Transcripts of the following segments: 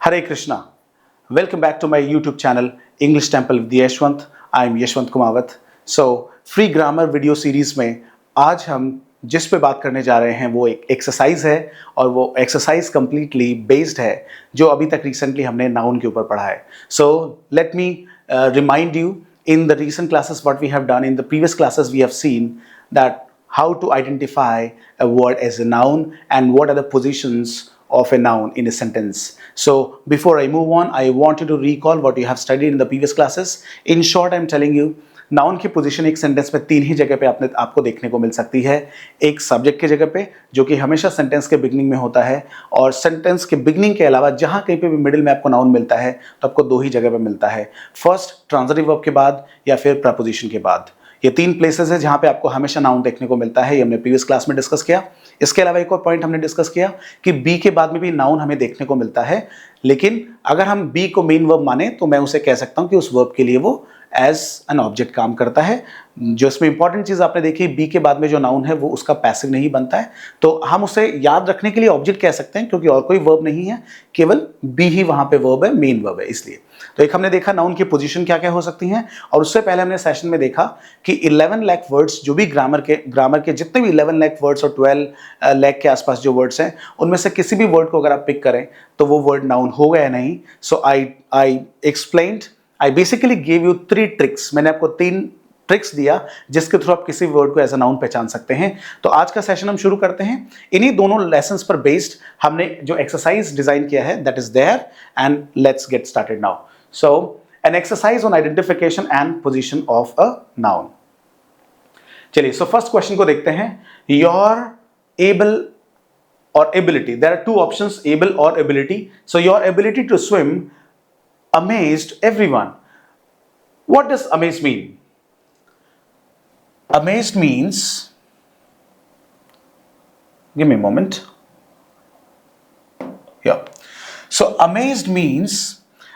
Hare Krishna. Welcome back to my YouTube channel, English Temple with Yashwant. I am Yashwant Kumawat. So, free grammar video series में आज हम जिस पे बात करने जा रहे हैं वो एक एक्सरसाइज है और वो एक्सरसाइज कंप्लीटली बेस्ड है जो अभी तक रिसेंटली हमने नाउन के ऊपर पढ़ा है. So let me remind you, in the recent classes what we have done, in the previous classes we have seen that how to identify a word as a noun and what are the positions of a noun in a sentence. So before I move on, I want you to recall what you have studied in the previous classes. In short, I am telling you, noun की position एक sentence में तीन ही जगह पे आपको देखने को मिल सकती है. एक सब्जेक्ट की जगह पे जो कि हमेशा सेंटेंस के बिगनिंग में होता है, और सेंटेंस के बिगनिंग के अलावा जहां कहीं पे भी मिडिल में आपको नाउन मिलता है तो आपको दो ही जगह पे मिलता है. फर्स्ट ट्रांजिटिव वर्ब के बाद या फिर प्रपोजिशन के बाद. ये तीन प्लेसेस है जहां पे आपको हमेशा नाउन देखने को मिलता है. ये हमने प्रीवियस क्लास में डिस्कस किया. इसके अलावा एक और पॉइंट हमने डिस्कस किया कि बी के बाद में भी नाउन हमें देखने को मिलता है, लेकिन अगर हम बी को मेन वर्ब माने तो मैं उसे कह सकता हूं कि उस वर्ब के लिए वो एज एन ऑब्जेक्ट काम करता है. जो इसमें इंपॉर्टेंट चीज आपने देखी, बी के बाद में जो नाउन है वो उसका पैसिव नहीं बनता है, तो हम उसे याद रखने के लिए ऑब्जेक्ट कह सकते हैं क्योंकि और कोई वर्ब नहीं है, केवल बी ही वहां पे वर्ब है, मेन वर्ब है. इसलिए तो एक हमने देखा नाउन की पोजीशन क्या क्या हो सकती हैं, और उससे पहले हमने सेशन में देखा कि 11 लाख वर्ड्स जो भी ग्रामर के जितने भी 11 लाख वर्ड्स और 12 लाख के आसपास जो वर्ड्स हैं उनमें से किसी भी वर्ड को अगर आप पिक करें तो वो वर्ड नाउन होगा या नहीं. So I explained, I basically give you 3 tricks. मैंने आपको 3 ट्रिक्स दिया जिसके थ्रू आप किसी वर्ड को एज अ नाउन पहचान सकते हैं. तो आज का सेशन हम शुरू करते हैं. इन्हीं दोनों लेसन्स पर बेस्ड हमने जो एक्सरसाइज डिजाइन किया है that is there, and let's get started now. So an exercise on identification and position of a noun. चलिए, सो फर्स्ट क्वेश्चन को देखते हैं. Your able or ability. There are 2 options, able or ability. So your ability to swim amazed everyone. What does amazed mean? Amazed means, give me a moment. Yeah. So amazed means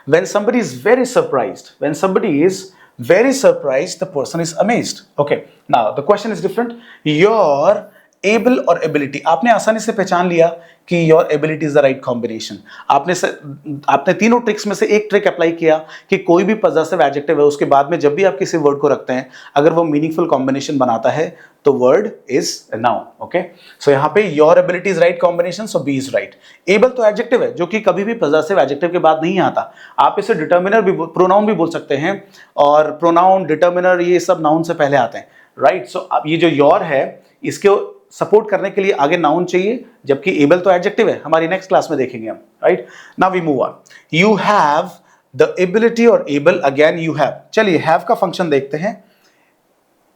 when somebody is very surprised. When somebody is very surprised, the person is amazed. Okay. Now the question is different. Your able और ability, आपने आसानी से पहचान लिया कि your ability is the right combination. आपने तीनों tricks में से एक ट्रिक अप्लाई किया कि कोई भी पॉजेसिव एडजेक्टिव है उसके बाद में जब भी आप किसी वर्ड को रखते हैं अगर वो मीनिंगफुल कॉम्बिनेशन बनाता है तो word is noun. Okay, so यहाँ पे your ability is right combination, so B is right. Able तो एडजेक्टिव है जो कि कभी भी पॉजेसिव एडजेक्टिव के बाद नहीं आता. आप इसे डिटर्मिनर भी, प्रोनाउन भी बोल सकते हैं, और प्रोनाउन डिटर्मिनर ये सब नाउन से पहले आते हैं, राइट. सो अब ये जो योर है इसके सपोर्ट करने के लिए आगे नाउन चाहिए, जबकि एबल तो एडजेक्टिव है. हमारी नेक्स्ट क्लास में देखेंगे हम, right. Now we move on. You have the ability और एबल, अगेन यू हैव. चलिए हैव का फंक्शन देखते हैं.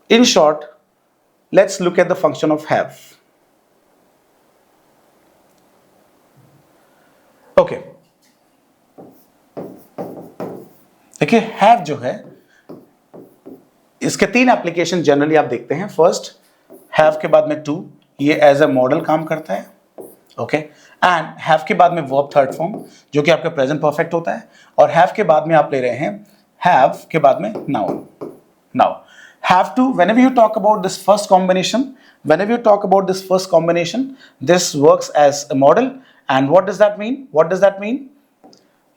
In short, let's look at the function of have. Okay, देखिए हैव जो है इसके 3 एप्लीकेशन जनरली आप देखते हैं. फर्स्ट, हैव के बाद में टू, ये एज अ मॉडल काम करता है. ओके, एंड हैव के बाद में वर्ब थर्ड फॉर्म जो कि आपका प्रेजेंट परफेक्ट होता है, और हैव के बाद में आप ले रहे हैं हैव के बाद में noun. Now have to, whenever you talk about this first combination, this works as a model. And what does that mean?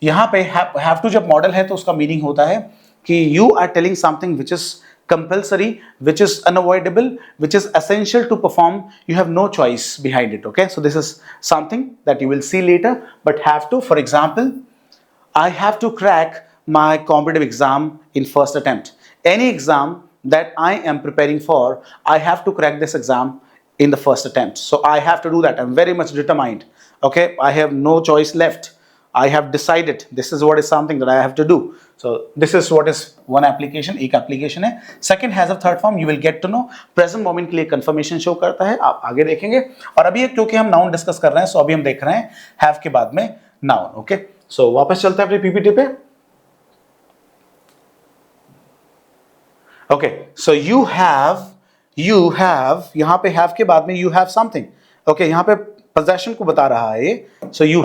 यहां पे have to जब मॉडल है तो उसका मीनिंग होता है कि you are telling something which is compulsory, which is unavoidable, which is essential to perform. You have no choice behind it. Okay, so this is something that you will see later. But have to, for example, I have to crack my competitive exam in first attempt. Any exam that I am preparing for, I have to crack this exam in the first attempt. So I have to do that. I'm very much determined. Okay, I have no choice left. I have decided this is what is something that I have to do. So this is what is one application, एक application है. Second has a third form, you will get to know. Present moment के लिए confirmation show करता है, आप आगे देखेंगे. और अभी क्योंकि हम noun discuss कर रहे हैं, so अभी हम देख रहे हैं have के बाद में noun. Okay, so वापस चलते हैं अपनी PPT पे. Okay, so you have यहाँ पे have के बाद में you have something. Okay, यहाँ पे possession को बता रहा है ये. So you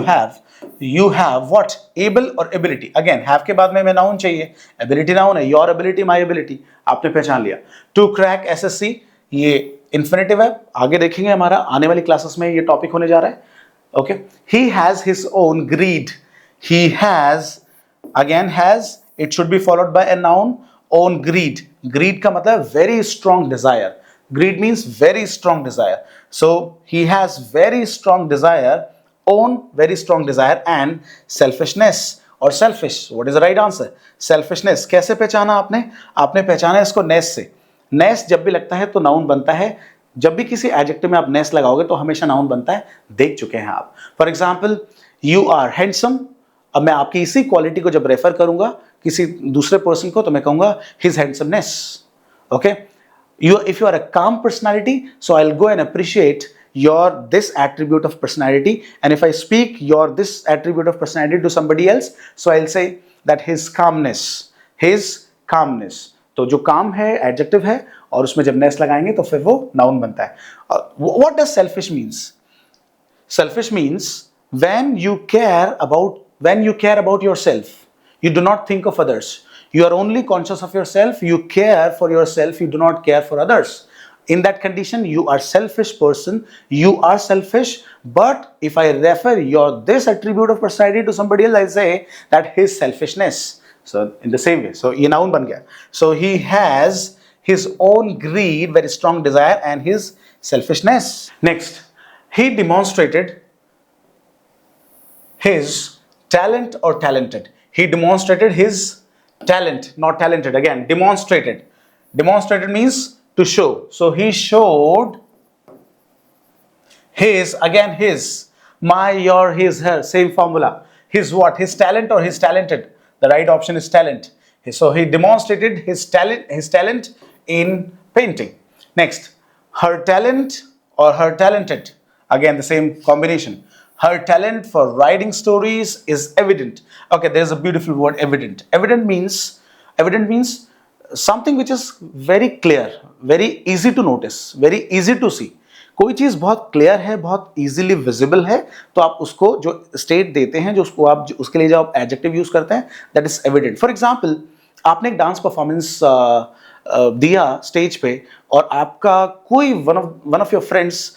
have what? Able और ability. Again, have के बाद में हमें noun चाहिए. Ability noun है. Your ability, my ability. आपने पहचान लिया. To crack SSC, ये infinitive है. आगे देखेंगे, हमारा आने वाली क्लासेस में ये टॉपिक होने जा रहा है. Okay. He has his own greed. he has, again has, it should be followed by a noun, own greed. Greed का मतलब very strong desire. Greed means very strong desire. So he has very strong desire, own very strong desire, and selfishness और selfish. What is the right answer? Selfishness. कैसे पहचाना आपने? आपने पहचाना इसको ness से. ness जब भी लगता है तो नाउन बनता है. जब भी किसी एडजेक्टिव में आप ness लगाओगे तो हमेशा नाउन बनता है. देख चुके हैं आप. For example, you are handsome. अब मैं आपकी इसी क्वालिटी को जब रेफर करूंगा किसी दूसरे पर्सन को तो मैं कहूंगा his handsomeness. Okay, if you are a calm personality, so I'll go and appreciate your this attribute of personality, and if I speak your this attribute of personality to somebody else, so I'll say that his calmness. तो जो काम है adjective है और उसमें जब नेस लगाएंगे तो फिर वो नाउन बनता है. What does selfish means? Selfish means when you care about yourself, you do not think of others. You are only conscious of yourself. You care for yourself. You do not care for others. In that condition, you are selfish person. You are selfish. But if I refer this attribute of personality to somebody else, I say that his selfishness. So in the same way, so ये noun बन गया. So he has his own greed, very strong desire, and his selfishness. Next, he demonstrated his talent or talented. He demonstrated his talent, not talented. Again, demonstrated. Demonstrated means to show. So he showed his, again his, my, your, his, her, same formula. His what? His talent or his talented? The right option is talent. So he demonstrated his talent in painting. Next, her talent or her talented. Again, the same combination. Her talent for writing stories is evident. Okay, there's a beautiful word, evident. Evident means something which is very clear, very easy to notice, very easy to see. कोई चीज़ बहुत clear है, बहुत easily visible है, तो आप उसको जो state देते हैं, जो उसको आप उसके लिए जो आप एडजेक्टिव यूज करते हैं, that is evident. For example, आपने एक डांस परफॉर्मेंस दिया स्टेज पे और आपका कोई one of your friends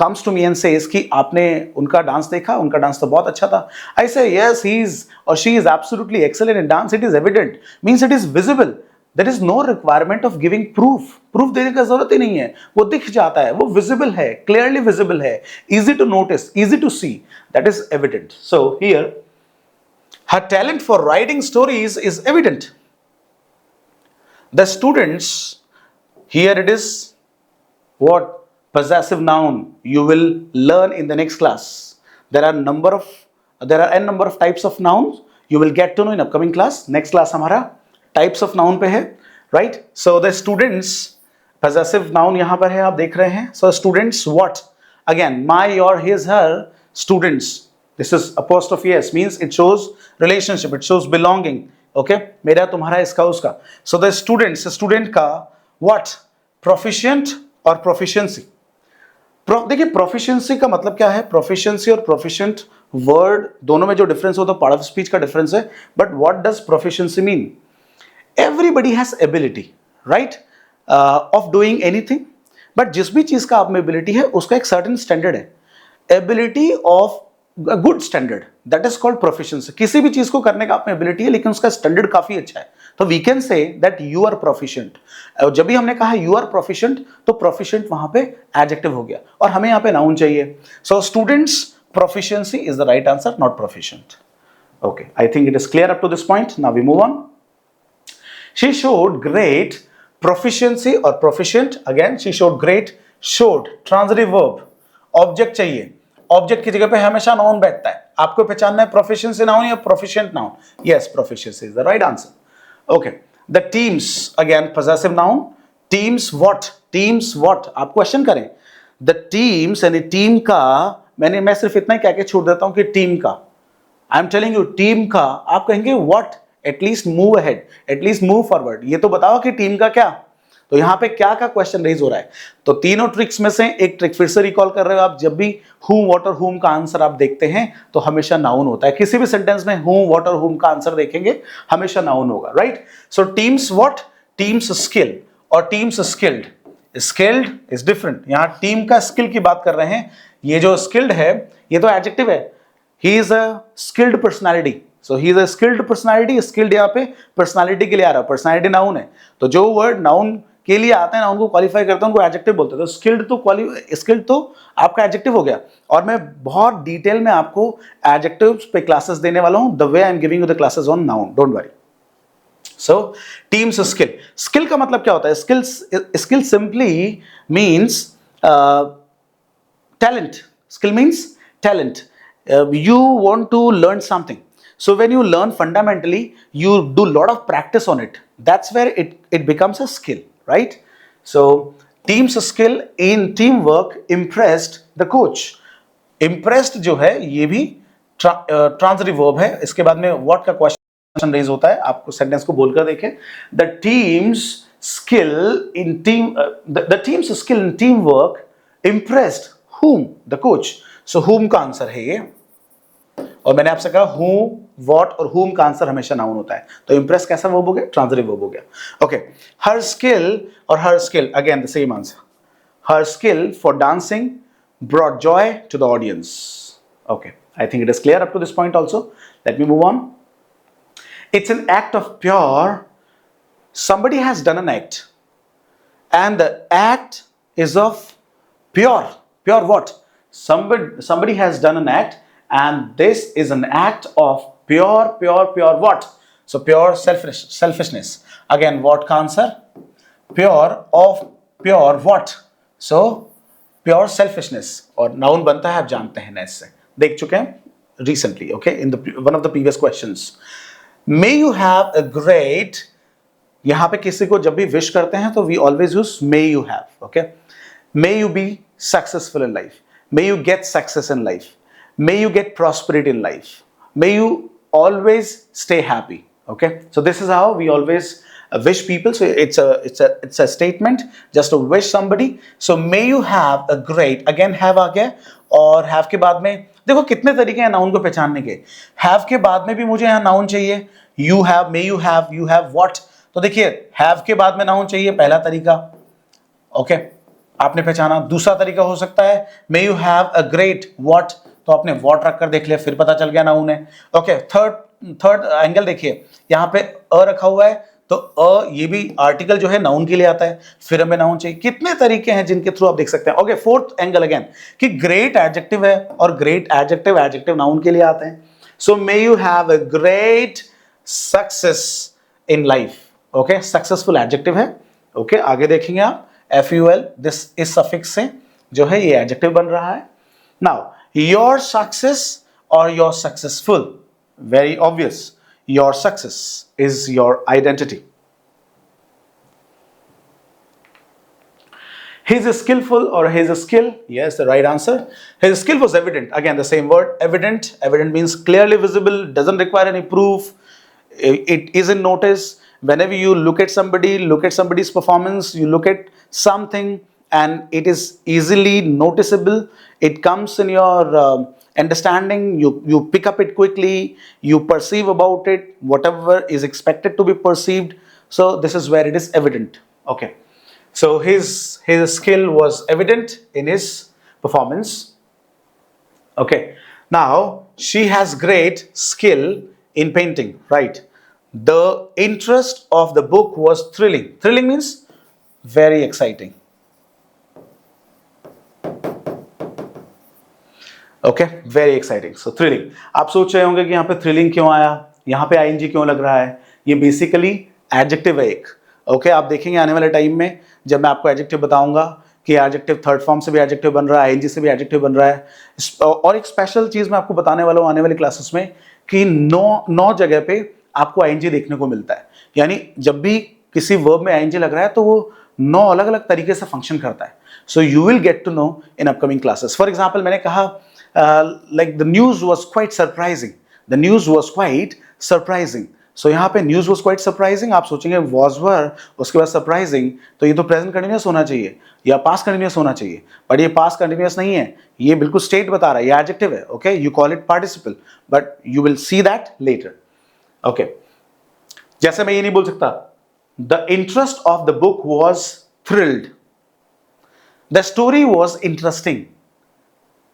comes to me and says कि आपने उनका डांस देखा, उनका डांस तो बहुत अच्छा था. I say yes, he is or she is absolutely excellent in dance. It is evident, means it is visible. There is no requirement of giving proof. Proof देने का जरूरत ही नहीं है, वो दिख जाता है, वो visible है, clearly visible है, easy to notice, easy to see. That is evident. So here, her talent for writing stories is evident. The students, here it is what? Possessive noun. You will learn in the next class. There are n number of types of nouns. You will get to know in upcoming class. Next class हमारा types of noun पे है, right? So the students, possessive noun यहाँ पर है, आप देख रहे हैं. So students what? Again, my, your, his, her. Students. This is apostrophe s, means it shows relationship. It shows belonging. Okay? मेरा, तुम्हारा, इसका, उसका. So the students, student का what? Proficient और proficiency. देखिए, प्रोफिशिएंसी का मतलब क्या है? प्रोफिशिएंसी और प्रोफिशिएंट वर्ड दोनों में जो डिफरेंस हो तो पार्ट ऑफ स्पीच का डिफरेंस है. But what does proficiency mean? Everybody has ability, right, of doing anything. But जिस भी चीज का आप में एबिलिटी है उसका एक सर्टेन स्टैंडर्ड है. Ability of a good standard, that is called proficiency. किसी भी चीज को करने का आप में एबिलिटी है लेकिन उसका स्टैंडर्ड काफी अच्छा है, तो we can say that you are proficient. जब भी हमने कहा यू आर प्रोफिशिएंट तो प्रोफिशिएंट वहां पे एडजेक्टिव हो गया और हमें यहाँ पे नाउन चाहिए. So students proficiency is the right answer, not proficient. Okay, I think it is clear up to this point. Now we move on. She showed great proficiency और proficient. Again she showed great, showed transitive verb, object चाहिए. Object की जगह पे हमेशा noun बैठता है. आपको पहचानना है प्रोफिशिएंसी नाउन या proficient noun. Yes, proficiency is the right answer. Okay, the teams, again possessive noun. Teams what? Teams what आप क्वेश्चन करें. द टीम्स यानी टीम का, मैं सिर्फ इतना ही कह के छोड़ देता हूं कि टीम का. I am telling you team का, आप कहेंगे what? At least move ahead, at least move forward. ये तो बताओ कि टीम का क्या. तो यहां पे क्या का क्वेश्चन रेज हो रहा है. तो तीनों ट्रिक्स में से एक ट्रिक फिर से रिकॉल कर रहे हो आप. जब भी whom, what और whom का आंसर आप देखते हैं तो हमेशा नाउन होता है. किसी भी सेंटेंस में whom, what और whom का आंसर देखेंगे हमेशा नाउन होगा, right. So teams what? Teams skill और teams skilled. Skilled is different. यहां टीम का स्किल की बात कर रहे हैं. ये जो स्किल्ड है ये तो एडजेक्टिव है. He is a skilled personality, so he is a skilled personality, skilled यहाँ पे पर्सनैलिटी के लिए आ रहा है, पर्सनैलिटी नाउन है, तो जो वर्ड नाउन के लिए आते हैं नाउन को क्वालिफाई करते हैं उनको एडजेक्टिव बोलते हैं। तो स्किल्ड तो आपका एडजेक्टिव हो गया, और मैं बहुत डिटेल में आपको एडजेक्टिव्स पे क्लासेस देने वाला हूं, the way I am giving you the classes on noun, don't worry. So teams skill, skill का मतलब क्या होता है? Skill simply means talent. Skill means talent. You want to learn something, so when you learn fundamentally, you do lot of practice on it, that's where it becomes a skill, right? So team's skill in teamwork impressed the coach. impressed जो है ये भी transitive verb है, इसके बाद में what का question raise होता है, आपको सेंटेंस को बोलकर देखें। the team's skill in teamwork impressed whom? The coach. So whom का आंसर है ये, और मैंने आपसे कहा who, what और whom का आंसर हमेशा नाउन होता है, तो impress कैसा वर्ब हो गया? ट्रांजिटिव वर्ब हो गया। ओके, her skill और her skill again the same answer. Her skill for dancing brought joy to the audience. Okay, I think it is clear up to this point also. Let me move on. It's an act of pure. Somebody has done an act, and the act is of pure. Pure what? Somebody has done an act, and this is an act of pure what? So pure selfishness. Again, what का answer? Pure what? So pure selfishness, और noun बनता है, आप जानते हैं ना, इससे देख चुके हैं recently, okay, in one of the previous questions. May you have a great, यहां पे किसी को जब भी विश करते हैं तो we always use may you have, okay? May you be successful in life. May you get success in life. May you get prosperity in life. May you always stay happy. Okay. So this is how we always wish people. So it's a statement just to wish somebody. So may you have a great. Again have आ गया, और have के बाद में देखो कितने तरीके हैं noun को पहचानने के। have के बाद में भी मुझे यहाँ नाउन चाहिए। You have, may you have what? तो देखिए have के बाद में नाउन चाहिए, पहला तरीका। ओके, आपने पहचाना। दूसरा तरीका हो सकता है मे you have a great what, तो आपने व्हाट रख कर देख लिया, फिर पता चल गया नाउन है। ओके, थर्ड एंगल देखिए, यहाँ पे अ रखा हुआ है, तो अ ये भी आर्टिकल जो है नाउन के लिए आता है, फिर हमें नाउन चाहिए। कितने तरीके हैं जिनके थ्रू आप देख सकते हैं। ओके, फोर्थ एंगल अगेन कि ग्रेट एडजेक्टिव है, और ग्रेट एडजेक्टिव नाउन के लिए आते हैं। So may you have a great success in life. Okay, successful adjective है। ओके, आगे देखेंगे आप FUL, दिस इस सफिक्स से जो है ये एडजेक्टिव बन रहा है। नाउ योर सक्सेस और your successful, very obvious, your success is your identity. His skillful or his skill, yes, the right answer. His skill was evident. Again, the same word, evident. Evident means clearly visible, doesn't require any proof. It is in notice. Whenever you look at somebody's performance, you look at something and it is easily noticeable. It comes in your understanding. You pick up it quickly. You perceive about it, whatever is expected to be perceived. So this is where it is evident. Okay. So his skill was evident in his performance. Okay. Now she has great skill in painting, right? The interest of the book was thrilling. Thrilling means very exciting. Okay, very exciting. So thrilling. आप सोच रहे होंगे कि यहाँ पे thrilling क्यों आया, यहाँ पे ing क्यों लग रहा है? ये basically adjective है एक। ओके, आप देखेंगे आने वाले टाइम में जब मैं आपको एडजेक्टिव बताऊंगा कि एडजेक्टिव थर्ड फॉर्म से भी एडजेक्टिव बन रहा है, आईएनजी से भी एडजेक्टिव बन रहा है। और एक स्पेशल चीज मैं आपको बताने वाला हूं आने वाली क्लासेस में कि नौ जगह पे आपको आईएनजी देखने को मिलता है। यानी जब भी किसी वर्ब में आईएनजी लग रहा है तो वो 9 अलग अलग तरीके से फंक्शन करता है। So you will get to know in upcoming classes. For example, मैंने कहा like the news was quite surprising, the news was quite surprising. So यहाँ पे न्यूज वॉज क्वाइट सरप्राइजिंग, आप सोचेंगे वॉज वर उसके बाद सरप्राइजिंग, तो ये तो प्रेजेंट कंटिन्यूअस होना चाहिए या पास्ट कंटिन्यूअस होना चाहिए, बट ये पास्ट कंटिन्यूअस नहीं है, ये बिल्कुल स्टेट बता रहा है, ये एडजेक्टिव है। Okay, you call it participle, but you will see that later. Okay, जैसे मैं ये नहीं बोल सकता the interest of the book was thrilled, the story was interesting,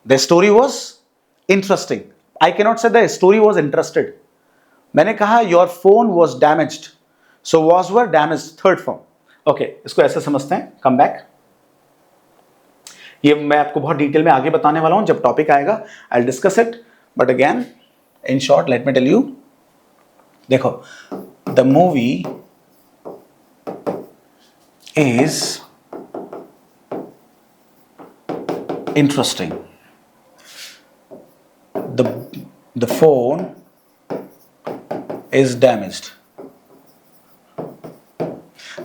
the story was interesting. I can not say the story was interested, मैंने कहा your phone was damaged, so was were damage, third form. Okay, इसको ऐसे समझते हैं, come back. ये मैं आपको बहुत डिटेल में आगे बताने वाला हूं, जब टॉपिक आएगा I discuss it, but again in short let me tell you. देखो, the movie is interesting, the phone is damaged.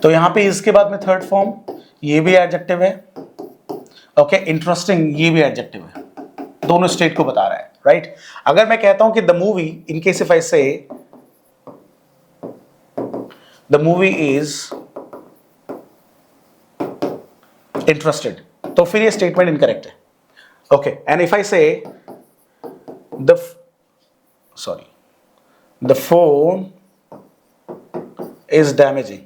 तो यहां पे इसके बाद में थर्ड फॉर्म, ये भी एडजेक्टिव है, ओके, इंटरेस्टिंग ये भी एडजेक्टिव है, दोनों स्टेट को बता रहा है, राइट? अगर मैं कहता हूं कि the movie, in case if I से द मूवी इज इंटरेस्टेड, तो फिर ये स्टेटमेंट इनकरेक्ट है, ओके। एंड इफ आई से the phone is damaging,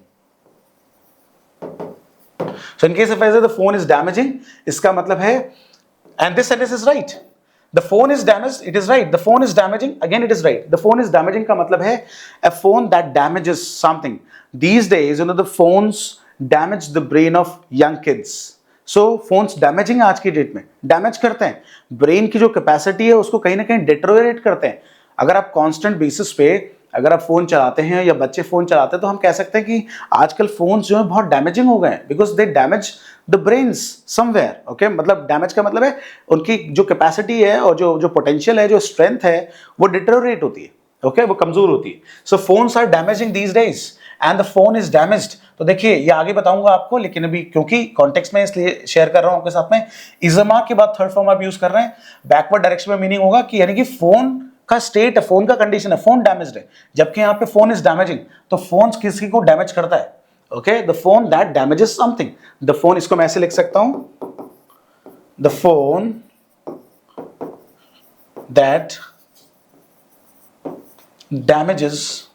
so in case if I say the phone is damaging, इसका मतलब है, and this sentence is right, the phone is damaged, it is right, the phone is damaging, again it is right, the phone is damaging का मतलब है a phone that damages something, these days you know the phones damage the brain of young kids, so phones damaging आज की date में damage करते हैं, brain की जो कैपेसिटी है उसको कहीं ना कहीं डिटेरोरेट करते हैं। अगर आप कांस्टेंट बेसिस पे अगर आप फोन चलाते हैं या बच्चे फोन चलाते हैं तो हम कह सकते हैं कि आजकल फोन जो है बहुत डैमेजिंग हो गए हैं, because they damage the brains somewhere, okay. मतलब डैमेज का मतलब है उनकी जो कैपेसिटी है और जो पोटेंशियल है, जो स्ट्रेंथ है, वो डिटेरोरेट होती है, ओके, वो कमजोर होती है। So phones are damaging these days and the phone is damaged. तो देखिए ये आगे बताऊंगा आपको, लेकिन अभी क्योंकि कॉन्टेक्स्ट में इसलिए शेयर कर रहा हूं आपके साथ में, इजमा के बाद थर्ड फॉर्म आप यूज कर रहे हैं, बैकवर्ड डायरेक्शन में मीनिंग होगा कि यानी कि फोन का स्टेट है, फोन का कंडीशन है, फोन डैमेज्ड है, जबकि यहां पे फोन इज डैमेजिंग, तो फोन किसी को डैमेज करता है, okay, the phone that damages something, the phone, इसको मैं ऐसे लिख सकता हूं, the phone that damages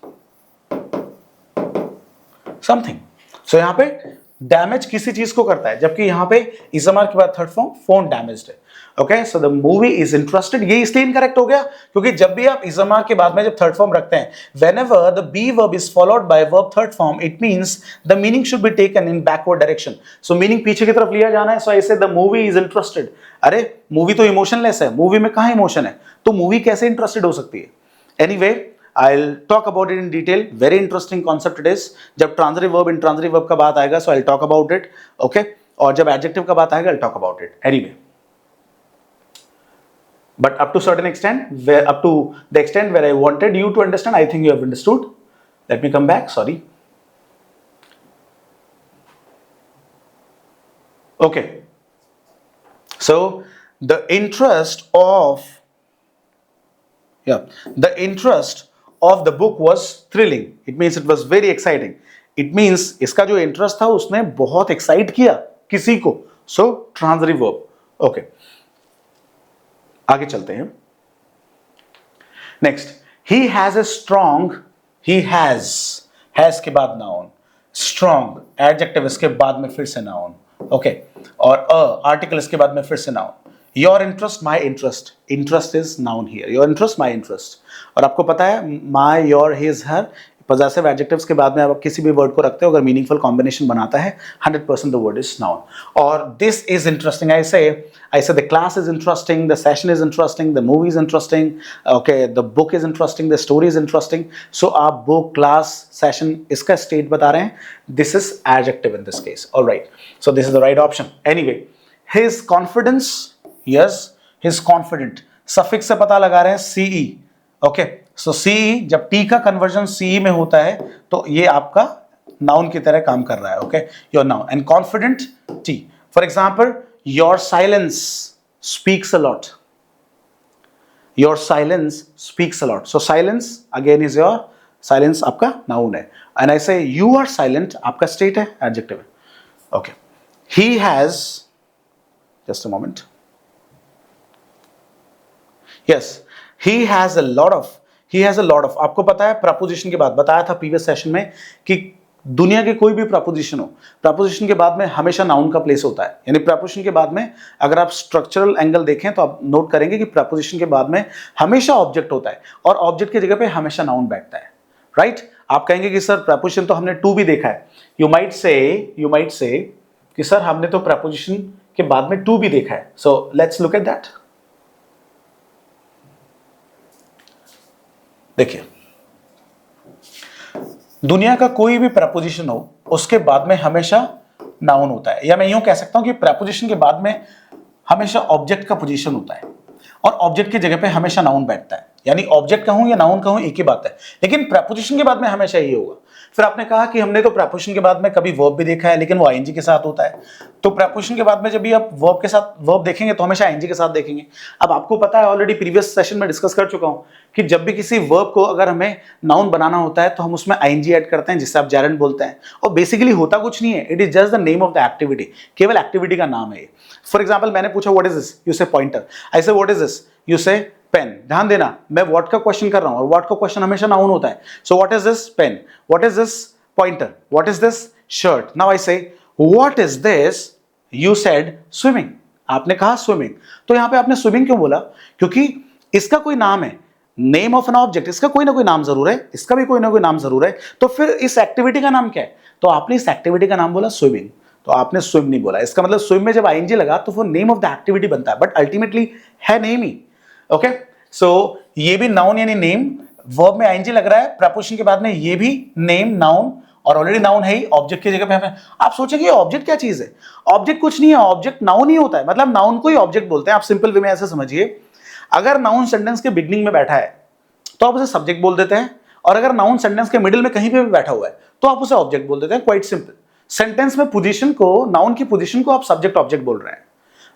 something. So यहां पे डैमेज किसी चीज को करता है, जबकि यहां पे इजमार के बाद थर्ड फॉर्म फोन डैमेज्ड है, okay. So the movie is interested, ये इसलिए इनकरेक्ट हो गया क्योंकि जब भी आप इजमार के बाद में जब थर्ड फॉर्म रखते हैं, whenever the be verb is followed by verb third form, it means the meaning should be taken in backward direction. So meaning पीछे की तरफ लिया जाना है। सो ऐसे द मूवी इज इंटरेस्टेड, अरे मूवी तो इमोशनलेस है, मूवी में कहां इमोशन है, तो मूवी कैसे इंटरेस्टेड हो सकती है? Anyway, I'll talk about it in detail. Very interesting concept it is. जब transitive verb, intransitive verb का बात आएगा, so I'll talk about it, okay? और जब adjective का बात आएगा, I'll talk about it. Anyway, but up to certain extent, up to the extent where I wanted you to understand, I think you have understood. Let me come back. Sorry. Okay. So the interest of the interest of the book was thrilling. It means it was very exciting. It means इसका जो interest था उसने बहुत excite किया किसी को, so transitive verb, okay. आगे चलते हैं। Next, he has a strong, he has के बाद noun, strong adjective इसके बाद में फिर से noun, okay, और article इसके बाद में फिर से noun। Your interest, my interest, interest is noun here. Your interest, my interest. और आपको पता है my, your, his, her possessive adjectives के बाद में आप किसी भी वर्ड को रखते हो, अगर मीनिंगफुल कॉम्बिनेशन बनाता है 100% the word is noun. और this is interesting. I say the class is interesting, the session is interesting, the movie is interesting, okay, the book is interesting, the story is interesting. So आप book, class, session इसका state बता रहे हैं. This is adjective in this case. All right. So this is the right option. Anyway, his confidence, yes, his confident, suffix से पता लगा रहे हैं CE, ओके। सो CE, जब T का कन्वर्जन CE में होता है तो ये आपका नाउन की तरह काम कर रहा है, okay, your noun, and confident T। For example, your silence speaks a lot, your silence speaks a lot. So silence again is your, silence आपका नाउन है, एंड आई से यू आर साइलेंट आपका स्टेट है, adjective है, okay. He has, just a moment, yes, he has a lot of, आपको पता है preposition के बाद बताया था प्रीवियस सेशन में कि दुनिया के कोई भी प्रपोजिशन हो, प्रपोजिशन के बाद में हमेशा नाउन का प्लेस होता है। यानी प्रपोजिशन के बाद में अगर आप स्ट्रक्चरल एंगल देखें तो आप नोट करेंगे कि प्रपोजिशन के बाद में हमेशा ऑब्जेक्ट होता है और ऑब्जेक्ट की जगह पे हमेशा नाउन बैठता है, राइट। आप कहेंगे कि सर प्रपोजिशन तो हमने टू भी देखा है। यू माइट से कि सर हमने तो प्रपोजिशन के बाद में टू भी देखा है। So let's look at that. देखिए, दुनिया का कोई भी प्रपोजिशन हो उसके बाद में हमेशा नाउन होता है, या मैं यूं कह सकता हूं कि प्रपोजिशन के बाद में हमेशा ऑब्जेक्ट का पोजीशन होता है और ऑब्जेक्ट की जगह पे हमेशा नाउन बैठता है। यानी ऑब्जेक्ट कहूं या नाउन कहूं एक ही बात है, लेकिन प्रपोजिशन के बाद में हमेशा ये होगा। फिर आपने कहा कि हमने तो प्रपोजिशन के बाद में कभी वर्ब भी देखा है, लेकिन वो आईएनजी के साथ होता है। तो प्रपोजिशन के बाद में जब भी आप वर्ब के साथ वर्ब देखेंगे तो हमेशा आईएनजी के साथ देखेंगे। अब आपको पता है, ऑलरेडी प्रीवियस सेशन में डिस्कस कर चुका हूं कि जब भी किसी वर्ब को अगर हमें नाउन बनाना होता है तो हम उसमें आईएनजी ऐड करते हैं, जिससे आप जेरेंड बोलते हैं। और बेसिकली होता कुछ नहीं है, it is just the name of the activity. केवल एक्टिविटी का नाम है ये। फॉर एग्जाम्पल, मैंने पूछा व्हाट इज दिस, यू से पॉइंटर। आई से व्हाट इज दिस, यू से पेन। ध्यान देना, मैं व्हाट का क्वेश्चन कर रहा हूं और व्हाट का क्वेश्चन हमेशा नाउन होता है। So what is this pen, what is this pointer, what is this shirt. Now I say what is this, you said swimming. आपने कहा swimming, तो यहां पे आपने swimming क्यों बोला? क्योंकि इसका कोई नाम है, नेम ऑफ एन ऑब्जेक्ट, इसका कोई ना कोई नाम जरूर है, इसका भी कोई ना कोई नाम जरूर है। तो फिर इस एक्टिविटी का नाम क्या है? तो आपने इस एक्टिविटी का नाम बोला स्विमिंग, तो आपने स्विम नहीं बोला। इसका मतलब स्विम में जब आईएनजी लगा तो वो नेम ऑफ द एक्टिविटी बनता है, बट अल्टीमेटली है नेम ही। ओके, सो ये भी नाउन यानी नेम, वर्ब में आईएनजी लग रहा है, प्रपोजिशन के बाद में ये भी नेम नाउन, और ऑलरेडी नाउन है ही, ऑब्जेक्ट की जगह पे हमें। आप सोचेंगे ऑब्जेक्ट क्या चीज है? ऑब्जेक्ट कुछ नहीं है, ऑब्जेक्ट नाउन ही होता है। मतलब नाउन को ही ऑब्जेक्ट बोलते हैं। आप सिंपल वे में ऐसे समझिए, अगर नाउन सेंटेंस के बिगनिंग में बैठा है तो आप उसे सब्जेक्ट बोल देते हैं, और अगर नाउन सेंटेंस के मिडिल में कहीं पे भी बैठा हुआ है तो आप उसे ऑब्जेक्ट बोल देते हैं। Quite simple. सेंटेंस में पोजीशन को, नाउन की पोजीशन को आप सब्जेक्ट ऑब्जेक्ट बोल रहे हैं,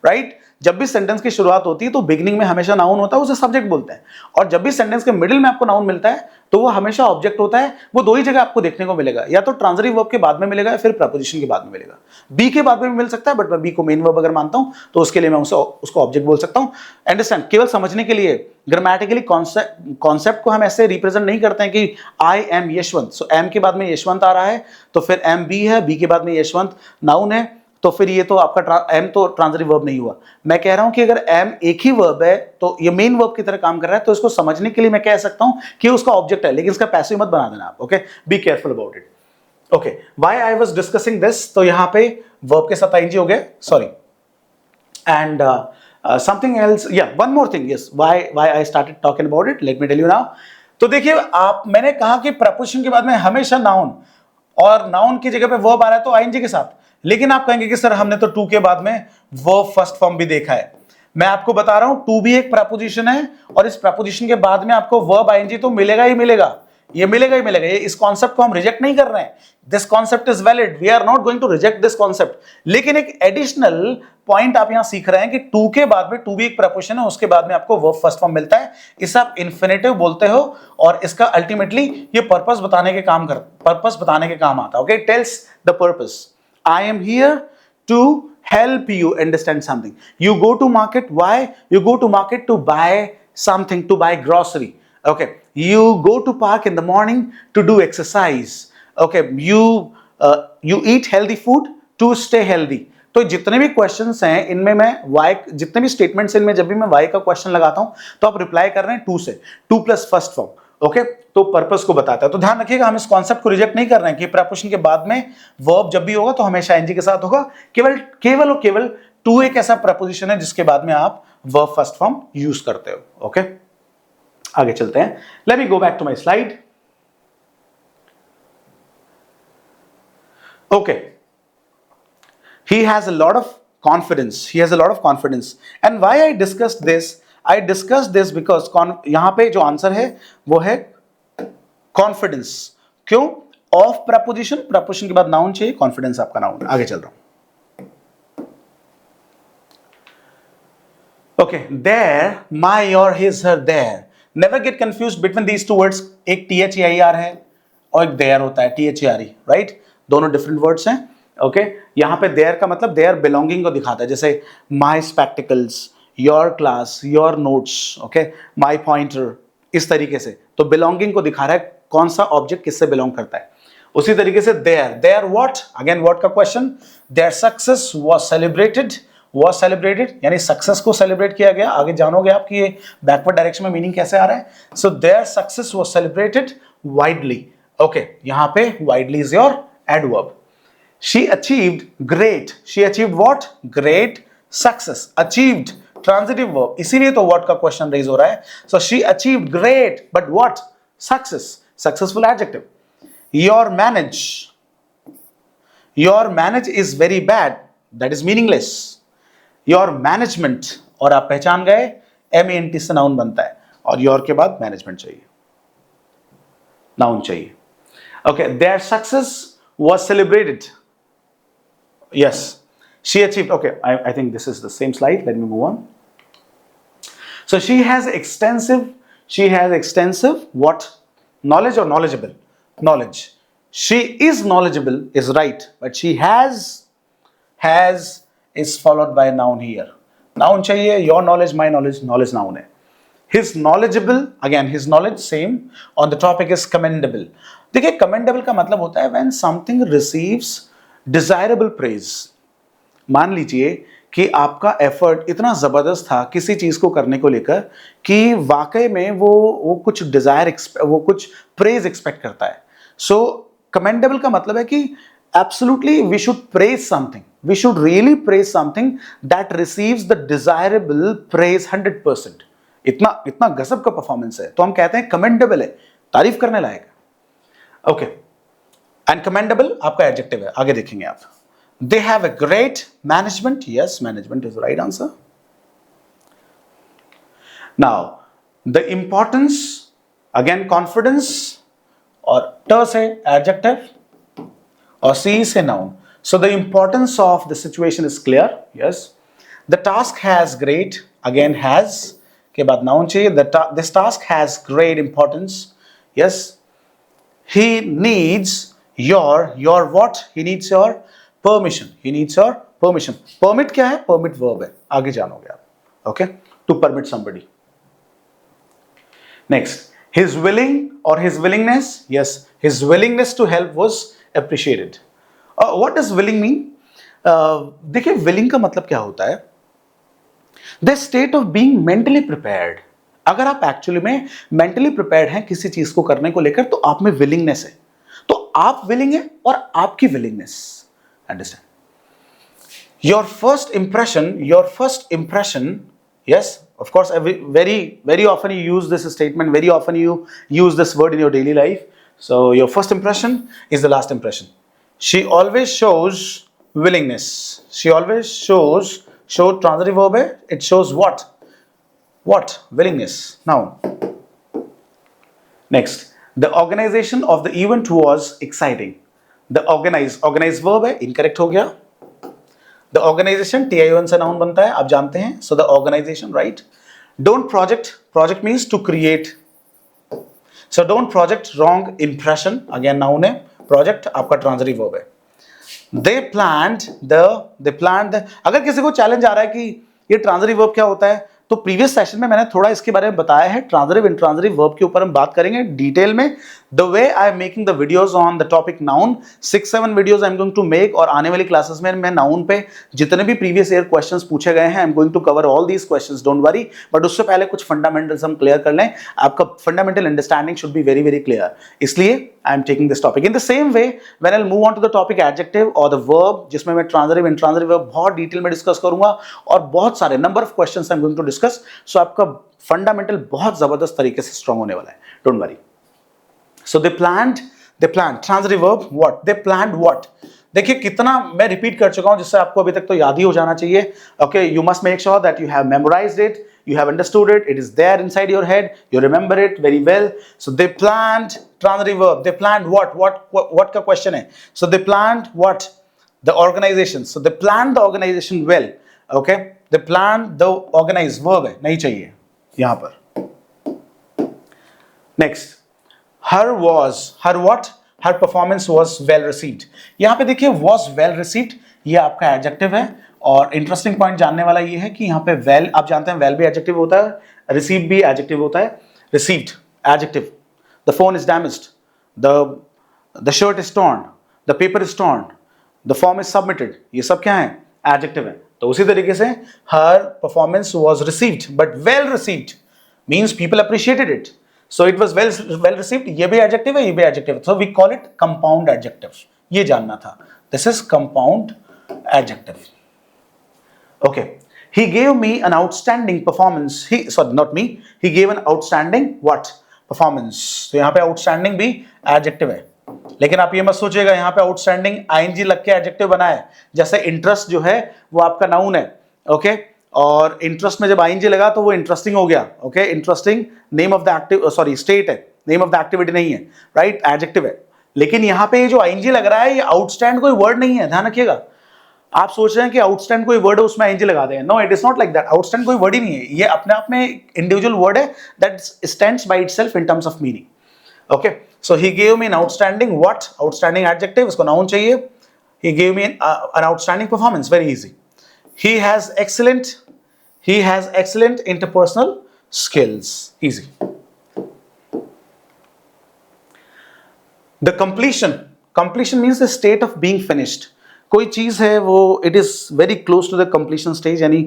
राइट। जब भी सेंटेंस की शुरुआत होती है तो बिगिनिंग में हमेशा नाउन होता है, उसे सब्जेक्ट बोलते हैं। और जब भी सेंटेंस के मिडिल में आपको नाउन मिलता है तो वो हमेशा ऑब्जेक्ट होता है। वो दो ही जगह आपको देखने को मिलेगा, या तो ट्रांजिटिव वर्ब के बाद में मिलेगा या फिर प्रपोजिशन के बाद में मिलेगा। बी के बाद में भी मिल सकता है, बट मैं बी को मेन वर्ब अगर मानता हूं तो उसके लिए मैं उसको ऑब्जेक्ट बोल सकता हूं। अंडरस्टैंड, केवल समझने के लिए ग्रामेटिकली कॉन्सेप्ट को हम ऐसे रिप्रेजेंट नहीं करते हैं कि I am Yashwant, so am के बाद में यशवंत आ रहा है तो फिर एम बी है, बी के बाद में यशवंत नाउन है, तो फिर ये तो आपका एम तो ट्रांजिटिव वर्ब नहीं हुआ। मैं कह रहा हूं कि अगर एम एक ही वर्ब है तो ये मेन वर्ब की तरह काम कर रहा है, तो इसको समझने के लिए मैं कह सकता हूं कि उसका ऑब्जेक्ट है, लेकिन इसका पैसिव मत बना देना आप। Okay, be careful about it. Okay, why I was discussing this, तो यहां पे वर्ब के साथ आईएनजी हो गया, सॉरी। एंड समथिंग एल्स, या one more thing, yes, why I started talking about it, let me tell you now. तो देखिए, मैंने कहा कि प्रपोजिशन के बाद में हमेशा नाउन, और नाउन की जगह पे वर्ब आ रहा है तो आईएनजी के साथ। लेकिन आप कहेंगे कि सर हमने तो टू के बाद में वर्ब फर्स्ट फॉर्म भी देखा है। मैं आपको बता रहा हूं, टू भी एक प्रपोजिशन है, और इस प्रपोजिशन के बाद में आपको वर्ब आईएनजी तो मिलेगा ही मिलेगा, ये मिलेगा ही मिलेगा। ये इस कॉन्सेप्ट को हम रिजेक्ट नहीं कर रहे हैं। This concept is valid, we are not going to reject this concept. लेकिन एक एडिशनल पॉइंट आप यहां सीख रहे हैं कि टू के बाद में, टू भी एक प्रपोजिशन है, उसके बाद में आपको वर्ब फर्स्ट फॉर्म मिलता है। इसे आप इन्फिनेटिव बोलते हो, और इसका अल्टीमेटली ये पर्पस बताने के काम आता है। Okay, tells the purpose. I am here to help you understand something. You go to market, why? You go to market to buy something, to buy grocery. Okay. You go to park in the morning to do exercise. Okay. You eat healthy food to stay healthy. तो जितने भी questions हैं इनमें मैं why, जितने भी statements इनमें जब भी मैं why का क्वेश्चन लगाता हूं तो आप रिप्लाई कर रहे हैं टू से, two plus first form. Okay, तो पर्पस को बताता है। तो ध्यान रखिएगा, हम इस कॉन्सेप्ट को रिजेक्ट नहीं कर रहे हैं कि प्रपोजिशन के बाद में वर्ब जब भी होगा तो हमेशा आईएनजी के साथ होगा। केवल टू एक ऐसा प्रपोजिशन है जिसके बाद में आप वर्ब फर्स्ट फॉर्म यूज करते हो। ओके, आगे चलते हैं। Let me go back to my slide. Okay, he has a lot of confidence, and why I discussed this because यहां पे जो आंसर है वो है कॉन्फिडेंस। क्यों? ऑफ प्रपोजिशन के बाद नाउन चाहिए, कॉन्फिडेंस आपका नाउन। आगे चल रहा हूं। Okay, their, my, your, his, her, their. Never get confused between these two words. एक THEIR है और एक देयर होता है, THERE, राइट। दोनों डिफरेंट वर्ड्स हैं। ओके, यहां पे देयर का मतलब देयर बिलोंगिंग को दिखाता है, जैसे my spectacles, your class, your notes, okay, my pointer, इस तरीके से। तो बिलोंगिंग को दिखा रहा है कौन सा ऑब्जेक्ट किससे बिलोंग करता है। उसी तरीके से देयर व्हाट, अगेन व्हाट का question, their success was celebrated यानी सक्सेस को सेलिब्रेट किया गया। आगे जानोगे आप कि ये बैकवर्ड डायरेक्शन में मीनिंग कैसे आ रहा है। So their success was celebrated widely. Okay, यहां पे widely is your adverb. She achieved great. She achieved what? Great success. Achieved transitive verb. इसीलिए तो what का question raise हो रहा है. So she achieved great, but what? Success. Successful adjective. Your manage is very bad. That is meaningless. Your management, और आप पहचान गए MANT से noun बनता है और your के बाद management चाहिए, noun चाहिए. Okay, their success was celebrated. Yes, she achieved. Okay, I think this is the same slide. Let me move on. So she has extensive what? Knowledge or knowledgeable? Knowledge. She is knowledgeable is right, but she has is followed by a noun here. Noun चाहिए, your knowledge, my knowledge, knowledge noun है. His knowledgeable, again his knowledge same, on the topic is commendable. देखिए commendable का मतलब होता है when something receives desirable praise. मान लीजिए कि आपका एफर्ट इतना जबरदस्त था किसी चीज को करने को लेकर कि वाकई में वो कुछ डिजायर, वो कुछ प्रेज एक्सपेक्ट करता है. सो कमेंडेबल का मतलब है कि absolutely we should praise something, we should really praise something that receives the desirable praise 100%. इतना गजब का परफॉर्मेंस है तो हम कहते हैं कमेंडेबल है, तारीफ करने लायक है. ओके, एंड कमेंडेबल आपका एडजेक्टिव है, आगे देखेंगे आप. They have a great management. Yes, management is the right answer. Now the importance, again confidence, और ट से एडजेक्टिव और सी से noun. So the importance of the situation is clear. Yes, the task has great, again has के बाद noun चाहिए. This task has great importance. Yes, he needs your what? He needs your permission. He needs your permission. Permit क्या है? Permit verb है, आगे जानोगे आप. Okay, to permit somebody. Next, his willing or his willingness. Yes, his willingness to help was appreciated. What does willing mean? देखिए willing का मतलब क्या होता है? The state of being mentally prepared. अगर आप एक्चुअली में मेंटली प्रिपेयर्ड हैं किसी चीज को करने को लेकर तो आप में विलिंगनेस है, तो आप विलिंग है और आपकी willingness. Understand? Your first impression. Yes, of course, very often you use this statement, very often you use this word in your daily life. So your first impression is the last impression. She always shows willingness. She always shows transitive verb है, it shows what? Willingness. Now, next, the organization of the event was exciting. The organize verb है, incorrect हो गया. The organization, TION से noun बनता है, आप जानते हैं. So the organization, right? Don't project means to create. So don't project wrong impression, again noun है. Project आपका transitive verb है. They planned the अगर किसी को चैलेंज आ रहा है कि ये transitive verb क्या होता है, तो प्रीवियस सेशन में मैंने थोड़ा इसके बारे में बताया है. ट्रांजिटिव इंट्रांजिटिव वर्ब के ऊपर हम बात करेंगे डिटेल में. The way I am making the videos on the topic noun, 6-7 videos I am going to make, और आने वाली क्लासेस में मैं नाउन पे जितने भी प्रीवियस ईयर क्वेश्चंस पूछे गए हैं I am going to cover all these questions, don't worry. But उससे पहले कुछ फंडामेंटल्स हम क्लियर कर लें. आपका fundamental understanding should be very very clear, इसलिए I am taking this topic. In the same way when I will move on to the topic adjective और the verb, जिसमें मैं ट्रांजिटिव इंट्रांजिटिव वर्ब बहुत detail में discuss करूंगा और बहुत सारे number of questions I am going to discuss. So आपका फंडामेंटल बहुत जबरदस्त तरीके से स्ट्रांग होने वाला है, don't worry. So they planned transitive verb what? They planned what? देखिए कितना मैं रिपीट कर चुका हूं जिससे आपको अभी तक तो याद ही हो जाना चाहिए. Okay, you must make sure that you have memorised it, you have understood it, it is there inside your head, you remember it very well. So they planned transitive verb. They planned what का question है? So they planned what? The organization. So they planned the organization well. Okay, they planned the organized verb है, नहीं चाहिए यहां पर. Next, her what? Her performance was well received. यहां पे देखिए was well received, ये आपका एडजेक्टिव है. और इंटरेस्टिंग पॉइंट जानने वाला ये है कि यहाँ पे वेल, आप जानते हैं वेल भी एडजेक्टिव होता है, रिसीव भी एडजेक्टिव होता है. Received adjective. The phone is damaged, the the shirt is torn, the paper is torn, the form is submitted, ये सब क्या है? एडजेक्टिव है। तो उसी तरीके से हर performance was received but well received means people appreciated it, so it was well received, ये भी एडजेक्टिव है, ये भी एडजेक्टिव है, so we call it compound adjective. ये जानना था, this is compound adjective. Okay, he gave me an outstanding performance, not me, he gave an outstanding what? Performance। तो यहाँ पे outstanding भी adjective है, लेकिन आप ये मत सोचिएगा यहाँ पे outstanding ing लग के adjective बना है, जैसे interest जो है वो आपका noun है, ओके, और interest में जब ing लगा तो वो interesting हो गया, okay, interesting name of the active, state है, name of the activity नहीं है, right, adjective है। लेकिन यहाँ पे ये जो ing लग रहा है ये outstand कोई word नहीं है, ध्यान रखिएगा। आप सोच रहे हैं कि आउटस्टैंड कोई वर्ड है उसमें आईएनजी लगा दें, no, it is not like that. Outstand कोई वर्ड ही नहीं है, ये अपने आप में इंडिविजुअल वर्ड है that stands by itself in terms of meaning. Okay, so he gave me an outstanding what? Outstanding adjective, इसको नाउन चाहिए। He gave me an outstanding performance, very easy. He has excellent interpersonal skills, easy. The completion means the state of being finished. कोई चीज़ है वो it is very close to the completion stage, यानी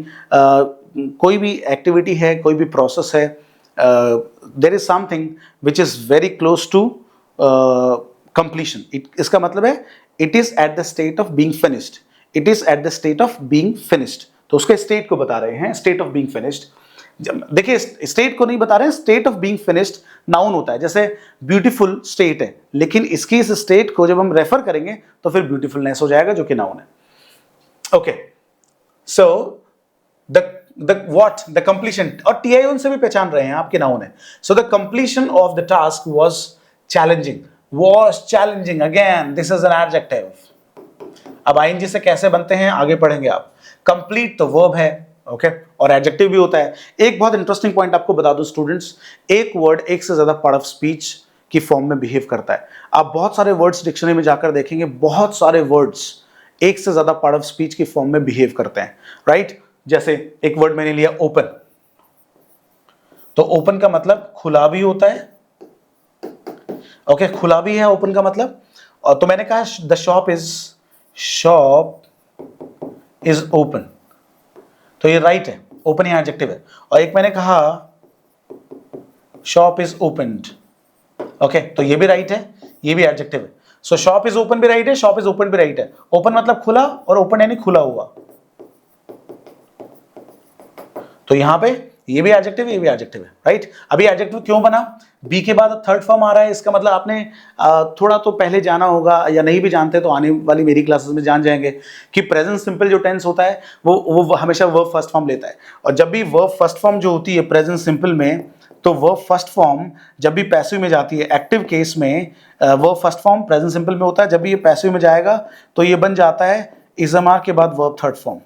कोई भी activity है, कोई भी प्रोसेस है, there is something which is very close to completion. इसका मतलब है it is at the state of being finished, it is at the state of being finished. तो उसके स्टेट को बता रहे हैं, स्टेट ऑफ बीइंग फिनिश्ड। देखिए, स्टेट को नहीं बता रहे हैं, state of being finished noun होता है, जैसे ब्यूटीफुल स्टेट है, लेकिन इसकी इस स्टेट को जब हम रेफर करेंगे तो फिर ब्यूटीफुलनेस हो जाएगा जो कि नाउन है। ओके, सो द कंप्लीशन, और टीआईओन से भी पहचान रहे हैं आपके नाउन है। So the completion of the task was challenging, again this is an adjective. अब आईएनजी से कैसे बनते हैं आगे पढ़ेंगे आप। कंप्लीट तो वर्ब है, ओके, और एडजेक्टिव भी होता है। एक बहुत इंटरेस्टिंग पॉइंट आपको बता दूं स्टूडेंट्स, एक वर्ड एक से ज्यादा पार्ट ऑफ स्पीच की फॉर्म में बिहेव करता है। आप बहुत सारे वर्ड्स डिक्शनरी में जाकर देखेंगे, बहुत सारे वर्ड्स एक से ज्यादा पार्ट ऑफ स्पीच की फॉर्म में बिहेव करते हैं, राइट। जैसे एक वर्ड मैंने लिया ओपन, तो ओपन का मतलब खुला भी होता है, ओके, खुला भी है ओपन का मतलब। और तो मैंने कहा द शॉप इज ओपन, तो ये राइट है, ओपन ही एडजेक्टिव है। और एक मैंने कहा शॉप इज ओपन्ड, ओके, तो ये भी राइट है, ये भी एडजेक्टिव है। सो शॉप इज ओपन भी राइट है, शॉप इज ओपन भी राइट है। ओपन मतलब खुला और ओपन यानी खुला हुआ, तो यहां पे ये भी एडजेक्टिव है, ये भी एडजेक्टिव है, राइट। अभी एडजेक्टिव क्यों बना? बी के बाद थर्ड फॉर्म आ रहा है, इसका मतलब आपने थोड़ा तो पहले जाना होगा, या नहीं भी जानते तो आने वाली मेरी क्लासेस में जान जाएंगे कि प्रेजेंट सिंपल जो टेंस होता है वो हमेशा वर्ब फर्स्ट फॉर्म लेता है। और जब भी वर्ब फर्स्ट फॉर्म जो होती है प्रेजेंट सिंपल में, तो वर्ब फर्स्ट फॉर्म जब भी पैसिव में जाती है, एक्टिव केस में verb first form present simple में होता है, जब भी ये पैसिव में जाएगा तो ये बन जाता है इज़मार के बाद वर्ब थर्ड फॉर्म,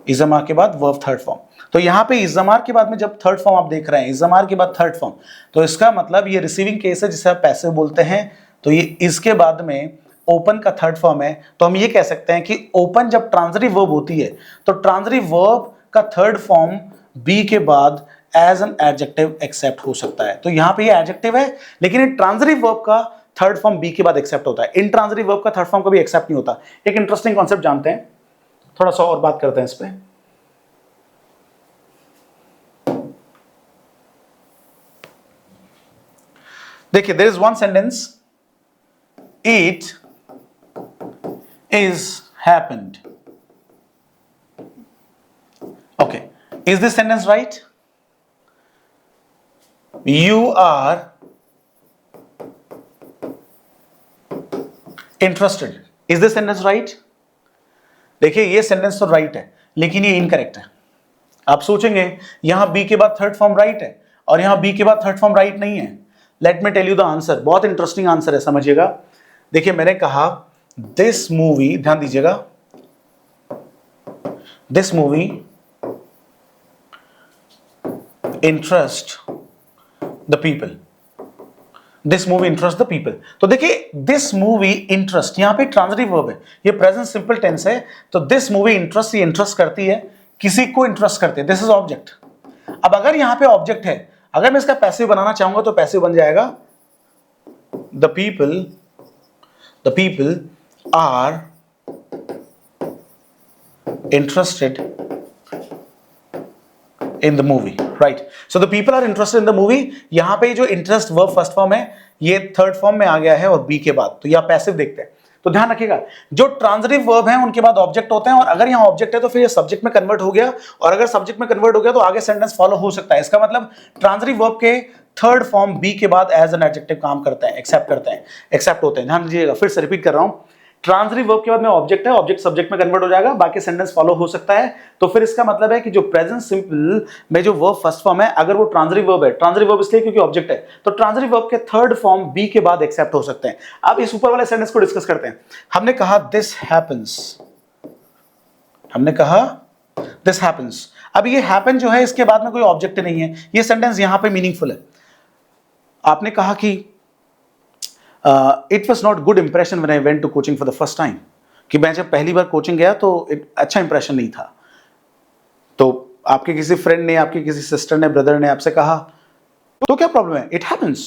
इज़मार के बाद वर्ब थर्ड फॉर्म। तो यहाँ पे इज़मार के बाद में जब थर्ड फॉर्म आप देख रहे हैं, इज़मार के बाद थर्ड फॉर्म, तो इसका मतलब ये रिसीविंग केस है जिसे आप पैसिव बोलते हैं। तो ये इसके बाद में ओपन का थर्ड फॉर्म है, तो हम ये कह सकते हैं कि ओपन जब ट्रांजिटिव वर्ब होती है तो ट्रांजिटिव वर्ब का थर्ड फॉर्म बी के बाद एज एन एडजेक्टिव एक्सेप्ट हो सकता है। तो यहाँ पे ये एडजेक्टिव है, लेकिन इन ट्रांजिटिव वर्ब का थर्ड फॉर्म बी के बाद एक्सेप्ट होता है, इंट्रांजिटिव वर्ब का थर्ड फॉर्म कभी एक्सेप्ट नहीं होता। एक इंटरेस्टिंग कॉन्सेप्ट जानते हैं, थोड़ा सा और बात करते हैं इस पे। देखिए, there is one sentence, it is happened, okay, is this sentence right? You are interested, is this sentence right? देखिए, ये सेंटेंस तो राइट है, लेकिन ये इनकरेक्ट है। आप सोचेंगे यहां बी के बाद थर्ड फॉर्म राइट है और यहां बी के बाद थर्ड फॉर्म राइट नहीं है। Let me tell you the answer, बहुत इंटरेस्टिंग आंसर है, समझिएगा। देखिए, मैंने कहा दिस मूवी, ध्यान दीजिएगा, this movie interest the people, this movie interest the people. तो देखिए, दिस मूवी इंटरेस्ट यहां पे ट्रांजिटिव वर्ब है, ये प्रेजेंट सिंपल टेंस है, तो दिस मूवी इंटरेस्ट, ये इंटरेस्ट करती है, किसी को इंटरेस्ट करती है, दिस इज ऑब्जेक्ट। अब अगर यहां पे ऑब्जेक्ट है, अगर मैं इसका पैसिव बनाना चाहूंगा तो पैसिव बन जाएगा the people the people are interested in the movie, right? So the people are interested in the movie. यहां पे जो इंटरेस्ट वर्ब फर्स्ट फॉर्म है, ये थर्ड फॉर्म में आ गया है और बी के बाद, तो यह पैसिव देखते हैं। तो ध्यान रखिएगा, जो ट्रांजिटिव वर्ब है उनके बाद ऑब्जेक्ट होते हैं, और अगर यहां ऑब्जेक्ट है तो फिर ये सब्जेक्ट में कन्वर्ट हो गया, और अगर सब्जेक्ट में कन्वर्ट हो गया तो आगे सेंटेंस फॉलो हो सकता है। इसका मतलब ट्रांजिटिव वर्ब के थर्ड फॉर्म बी के बाद एज एन एडजेक्टिव काम करते हैं, एक्सेप्ट करते हैं, एक्सेप्ट होते हैं। ध्यान दीजिएगा, फिर से रिपीट कर रहा हूं, ट्रांजिटिव वर्ब के बाद में ऑब्जेक्ट है, ऑब्जेक्ट सब्जेक्ट में कन्वर्ट हो जाएगा, बाकी सेंटेंस फॉलो हो सकता है। तो फिर इसका मतलब है कि जो प्रेजेंट सिंपल में जो वर्ब फर्स्ट फॉर्म है, अगर वो ट्रांजिटिव वर्ब है, ट्रांजिटिव वर्ब इसलिए क्योंकि ऑब्जेक्ट है, तो ट्रांजिटिव वर्ब के थर्ड फॉर्म बी के बाद एक्सेप्ट हो सकते हैं। अब इस ऊपर वाले सेंटेंस को डिस्कस करते हैं। हमने कहा दिस हैपेंस, हमने कहा दिस हैपेंस। अब ये हैपन जो है, इसके बाद में कोई ऑब्जेक्ट नहीं है, ये सेंटेंस यहां पे मीनिंगफुल है। आपने कहा कि it was not good impression when I went to coaching for the first time, कि मैं जब पहली बार कोचिंग गया तो अच्छा इंप्रेशन नहीं था। तो आपके किसी फ्रेंड ने, आपके किसी सिस्टर ने, ब्रदर ने आपसे कहा, तो क्या प्रॉब्लम है? इट हैपेंस,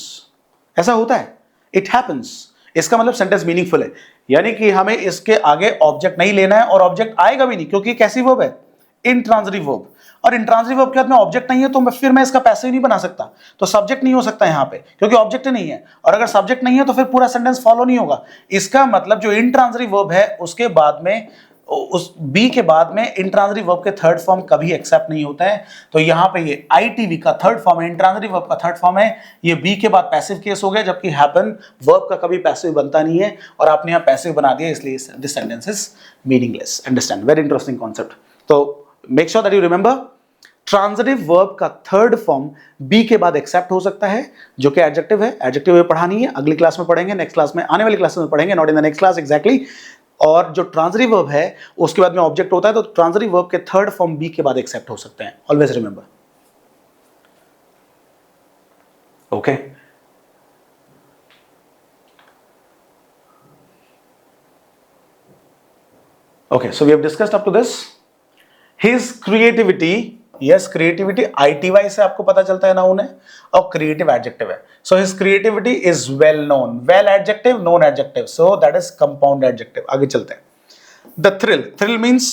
ऐसा होता है, इट हैपेंस। इसका मतलब सेंटेंस मीनिंगफुल है, यानी कि हमें इसके आगे ऑब्जेक्ट नहीं लेना है, और ऑब्जेक्ट आएगा भी नहीं, क्योंकि कैसी वर्ब है? Intransitive verb. और इंट्रांजिटिव वर्ब के बाद में ऑब्जेक्ट नहीं है, तो फिर मैं इसका पैसिव नहीं बना सकता, तो सब्जेक्ट नहीं हो सकता यहां पे, क्योंकि ऑब्जेक्ट नहीं है। और अगर सब्जेक्ट नहीं है तो फिर पूरा सेंटेंस फॉलो नहीं होगा। इसका मतलब जो इंट्रांजिटिव वर्ब है उसके बाद में, उस बी के बाद में इंट्रांजिटिव वर्ब के थर्ड फॉर्म कभी एक्सेप्ट नहीं होता है। तो यहां पे ये आईटीवी का थर्ड फॉर्म है, इंट्रांजिटिव वर्ब का थर्ड फॉर्म है, ये बी के बाद पैसिव केस हो गया, जबकि हैपन वर्ब का कभी पैसिव बनता नहीं है, और आपने यहां पैसिव बना दिया, इसलिए this sentence is meaningless. Understand? Very interesting concept. तो make sure that you remember, transitive verb का थर्ड फॉर्म बी के बाद एक्सेप्ट हो सकता है, जो कि एडजेक्टिव है। एडजेक्टिव में पढ़ा नहीं है, अगली क्लास में पढ़ेंगे, नेक्स्ट क्लास में, आने वाली क्लास में पढ़ेंगे, not in the next class exactly. और जो ट्रांजिटिव वर्ब है उसके बाद में ऑब्जेक्ट होता है, तो ट्रांजिटिव वर्ब के थर्ड फॉर्म बी के बाद एक्सेप्ट हो सकते हैं। Always remember, okay? Okay, so we have discussed up to this. His creativity, yes, creativity ITY से आपको पता चलता है नाउन है, और creative adjective है. So his creativity is well known. Well adjective, known adjective. So that is compound adjective. आगे चलते हैं. The thrill. Thrill means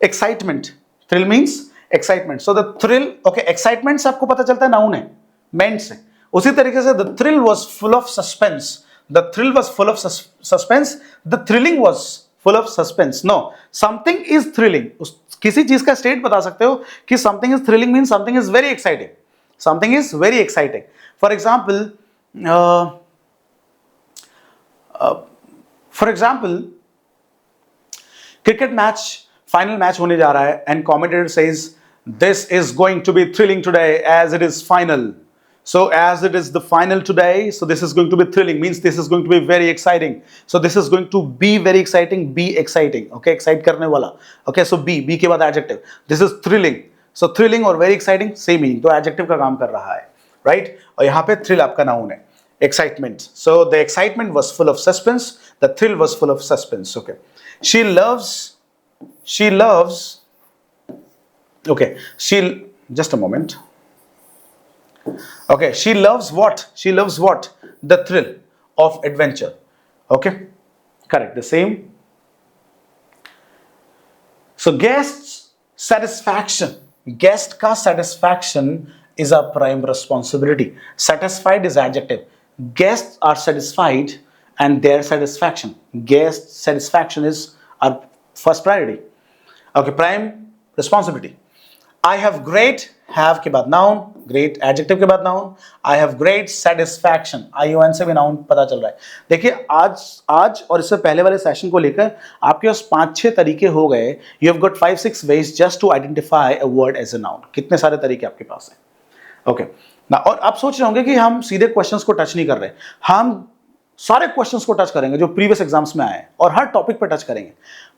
excitement. Thrill means excitement. So the thrill, okay, excitement से आपको पता चलता है नाउन है, meant से. उसी तरीके से the thrill was full of suspense. The thrill was full of suspense. The thrilling was full of suspense. No, something is thrilling. किसी चीज का स्टेट बता सकते हो कि something is thrilling means something is very exciting. Something is very exciting. For example, cricket match, final match होने जा रहा है, and commentator says this is going to be thrilling today as it is final. So as it is the final today, so this is going to be thrilling, means this is going to be very exciting. So this is going to be very exciting, be exciting, okay, excite करने वाला, okay, so be के बाद adjective, this is thrilling, so thrilling और very exciting same meaning, तो adjective का काम कर रहा है, right? और यहाँ पे thrill आपका noun है, excitement, so the excitement was full of suspense, the thrill was full of suspense, okay. She loves, okay, just a moment. Okay, she loves what? She loves what? The thrill of adventure. Okay, correct, the same. So guest's satisfaction. Guest ka satisfaction is our prime responsibility. Satisfied is adjective. Guests are satisfied and their satisfaction. Guest satisfaction is our first priority. Okay, prime responsibility. I have great, have के बाद noun, great adjective के बाद noun, I have great satisfaction, ION से भी noun पता चल रहा है। देखिए आज और इससे पहले वाले सेशन को लेकर आपके पास 5-6 तरीके हो गए। You have got 5-6 ways just to identify a word as a noun. कितने सारे तरीके आपके पास हैं? Okay. ना और आप सोच रहे होंगे कि हम सीधे क्वेश्चंस को टच नहीं कर रहे, हम सारे क्वेश्चंस को टच करेंगे जो प्रीवियस एग्जाम्स में आए हैं, और हर टॉपिक पर टच करेंगे,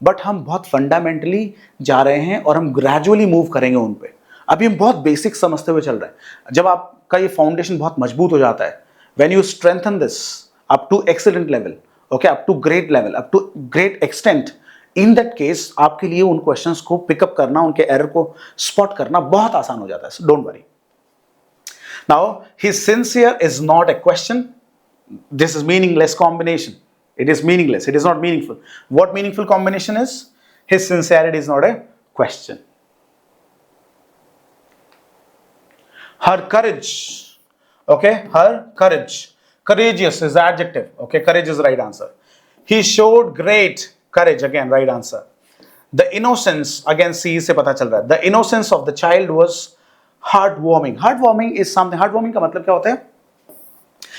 बट हम बहुत फंडामेंटली जा रहे हैं और हम ग्रेजुअली मूव करेंगे उन पे। अभी हम बहुत बेसिक समझते हुए चल रहे हैं। जब आपका ये फाउंडेशन बहुत मजबूत हो जाता है, when you strengthen this up to excellent level, okay, up to great level, up to great extent, in that case आपके लिए उन क्वेश्चंस को पिकअप करना, उनके एरर को स्पॉट करना बहुत आसान हो जाता है। Don't worry. Now he sincere is not a question, this is meaningless combination, It is meaningless. It is not meaningful. What meaningful combination is? His sincerity is not a question. Her courage. Okay, her courage. Courageous is the adjective. Okay, courage is the right answer. He showed great courage. Again, right answer. The innocence, again C से पता चल रहा है. The innocence of the child was heartwarming. Heartwarming is something. Heartwarming का मतलब क्या होता है?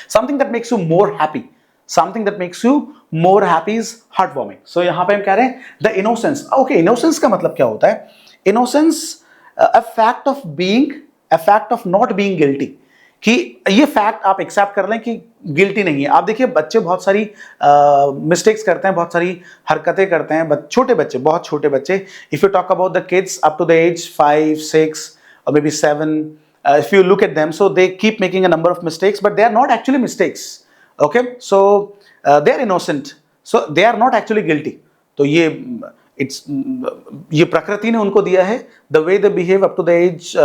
Something that makes you more happy. Something that makes you more happy is heartwarming. So यहाँ पे हम कह रहे हैं the innocence. Okay, innocence का मतलब क्या होता है? Innocence, a fact of being, a fact of not being guilty. कि ये फैक्ट आप एक्सेप्ट कर लें कि गिल्टी नहीं है. आप देखिए बच्चे बहुत सारी मिस्टेक्स करते हैं, बहुत सारी हरकतें करते हैं. छोटे बच्चे, बहुत छोटे बच्चे. If you talk about the kids up to the age 5, 6 or maybe 7, if you look at them, so they keep making a number of mistakes, but they are not actually mistakes. Okay, so they are innocent, so they are not actually guilty. तो ये प्रकृति ने उनको दिया है. The way they behave up to the age,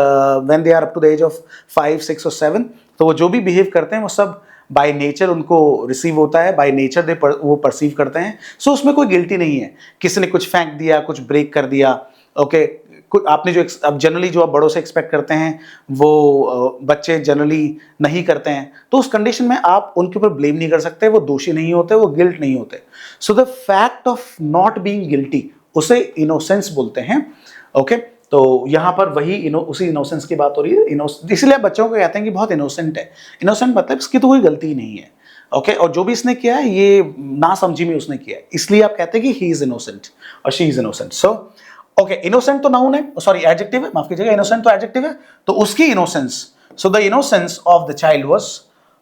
when they are up to the age of 5, 6 or 7, तो वो जो भी बिहेव करते हैं वो सब बाय नेचर उनको रिसीव होता है, बाय नेचर वो परसीव करते हैं. सो उसमें कोई गिल्टी नहीं है. किसी ने कुछ फेंक दिया, कुछ ब्रेक कर दिया, ओके, आपने जो अब जनरली जो आप बड़ों से एक्सपेक्ट करते हैं वो बच्चे जनरली नहीं करते हैं, तो उस कंडीशन में आप उनके ऊपर ब्लेम नहीं कर सकते. वो दोषी नहीं होते, वो गिल्ट नहीं होते. So the fact of not being guilty, उसे इनोसेंस बोलते हैं. ओके, तो यहाँ पर वही उसी इनोसेंस की बात हो रही है. इसलिए बच्चों को कहते हैं कि बहुत इनोसेंट है. इनोसेंट मतलब इसकी तो कोई गलती नहीं है. ओके, और जो भी इसने किया है ये ना समझी में उसने किया है, इसलिए आप कहते हैं कि ही इज इनोसेंट और she is innocent. So okay, innocent तो नाउन है, सॉरी एडजेक्टिव है, माफ कीजिएगा. इनोसेंट तो एडजेक्टिव है, तो उसकी innocence. So the innocence of the child was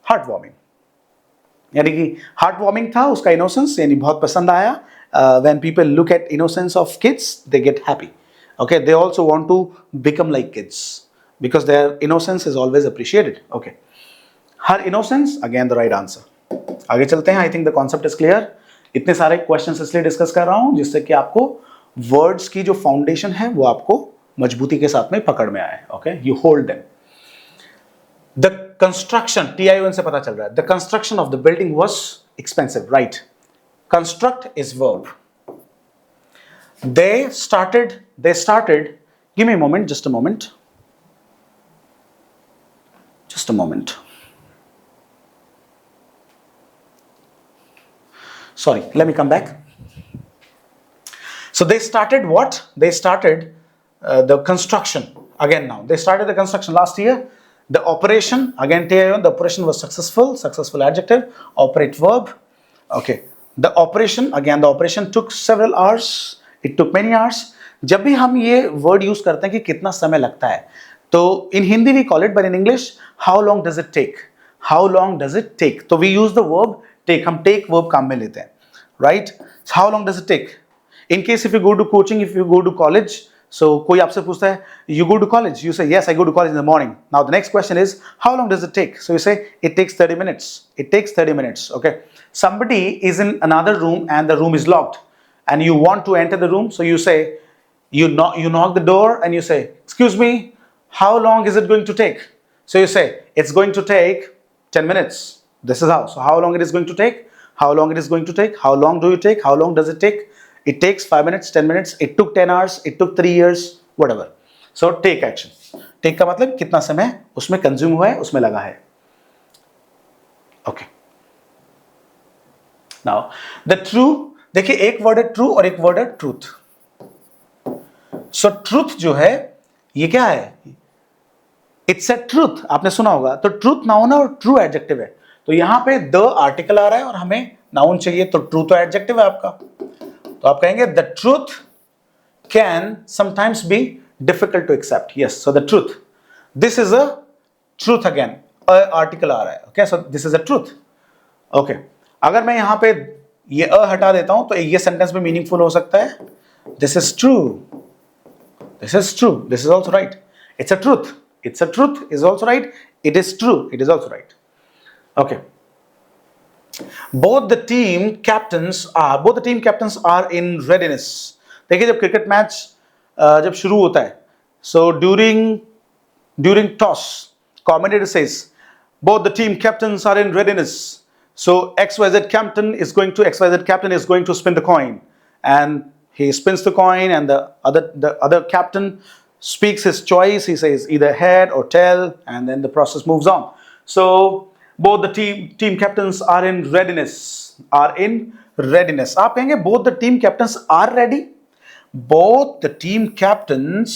heart warming, यानी कि हार्ट वार्मिंग था उसका इनोसेंस, यानी बहुत पसंद आया. When people look at innocence of kids, they get happy. Okay, they also want to become like kids because their innocence is always appreciated. Okay, her innocence, again the right answer. आगे चलते हैं. I think the concept is clear. इतने सारे questions इसलिए discuss कर रहा हूं जिससे कि आपको वर्ड्स की जो फाउंडेशन है वो आपको मजबूती के साथ में पकड़ में आए. Okay, you hold them. The construction, TION से पता चल रहा है, the construction of the building was expensive, right? Construct is verb. They started, give me a moment, just a moment. Just a moment. Sorry, let me come back. So they started what? They started the construction. Again now, they started the construction last year. The operation, again TION, the operation was successful, successful adjective, operate verb. Okay. The operation, again the operation took several hours, it took many hours. जब भी हम ये word use करते हैं कि कितना समय लगता है, तो in Hindi we call it, but in English how long does it take? How long does it take? तो we use the verb take, हम take verb काम में लेते हैं, right? How long does it take? In case if you go to coaching, if you go to college, so कोई आपसे पूछता है you go to college, you say yes I go to college in the morning. Now the next question is how long does it take? So you say it takes 30 minutes. It takes 30 minutes. Okay. Somebody is in another room and the room is locked and you want to enter the room, so you say you knock the door and you say excuse me, how long is it going to take? So you say it's going to take 10 minutes. This is how. So how long it is going to take? How long it is going to take? How long do you take? How long does it take? It takes 5 minutes, 10 minutes, it took 10 hours, it took 3 years, whatever. So take action. Take का मतलब कितना समय उसमें consume हुआ है, उसमें लगा है. Okay. Now the true, देखिए एक वर्ड है true और एक वर्ड है truth. So truth जो है ये क्या है? It's a truth. आपने सुना होगा. तो truth नाउन है और true एडजेक्टिव है. तो यहां पे the आर्टिकल आ रहा है और हमें नाउन चाहिए, तो true तो एडजेक्टिव है आपका. तो आप कहेंगे the truth can sometimes be difficult to accept. Yes, so the truth. This is a truth again. Article आ रहा है. Okay, so this is a truth. Okay. अगर मैं यहां पे ये हटा देता हूं तो ये सेंटेंस में मीनिंगफुल हो सकता है. This is true. This is true. This is also right. It's a truth. It's a truth is also right. It is true. It is also right. Okay. Both the team captains are in readiness. देखिए जब cricket match जब शुरू होता है, so during toss, commentator says both the team captains are in readiness. So XYZ captain is going to spin the coin, and he spins the coin, and the other captain speaks his choice. He says either head or tail, and then the process moves on. So both the team captains are in readiness. आप कहेंगे both the team captains are ready. Both the team captains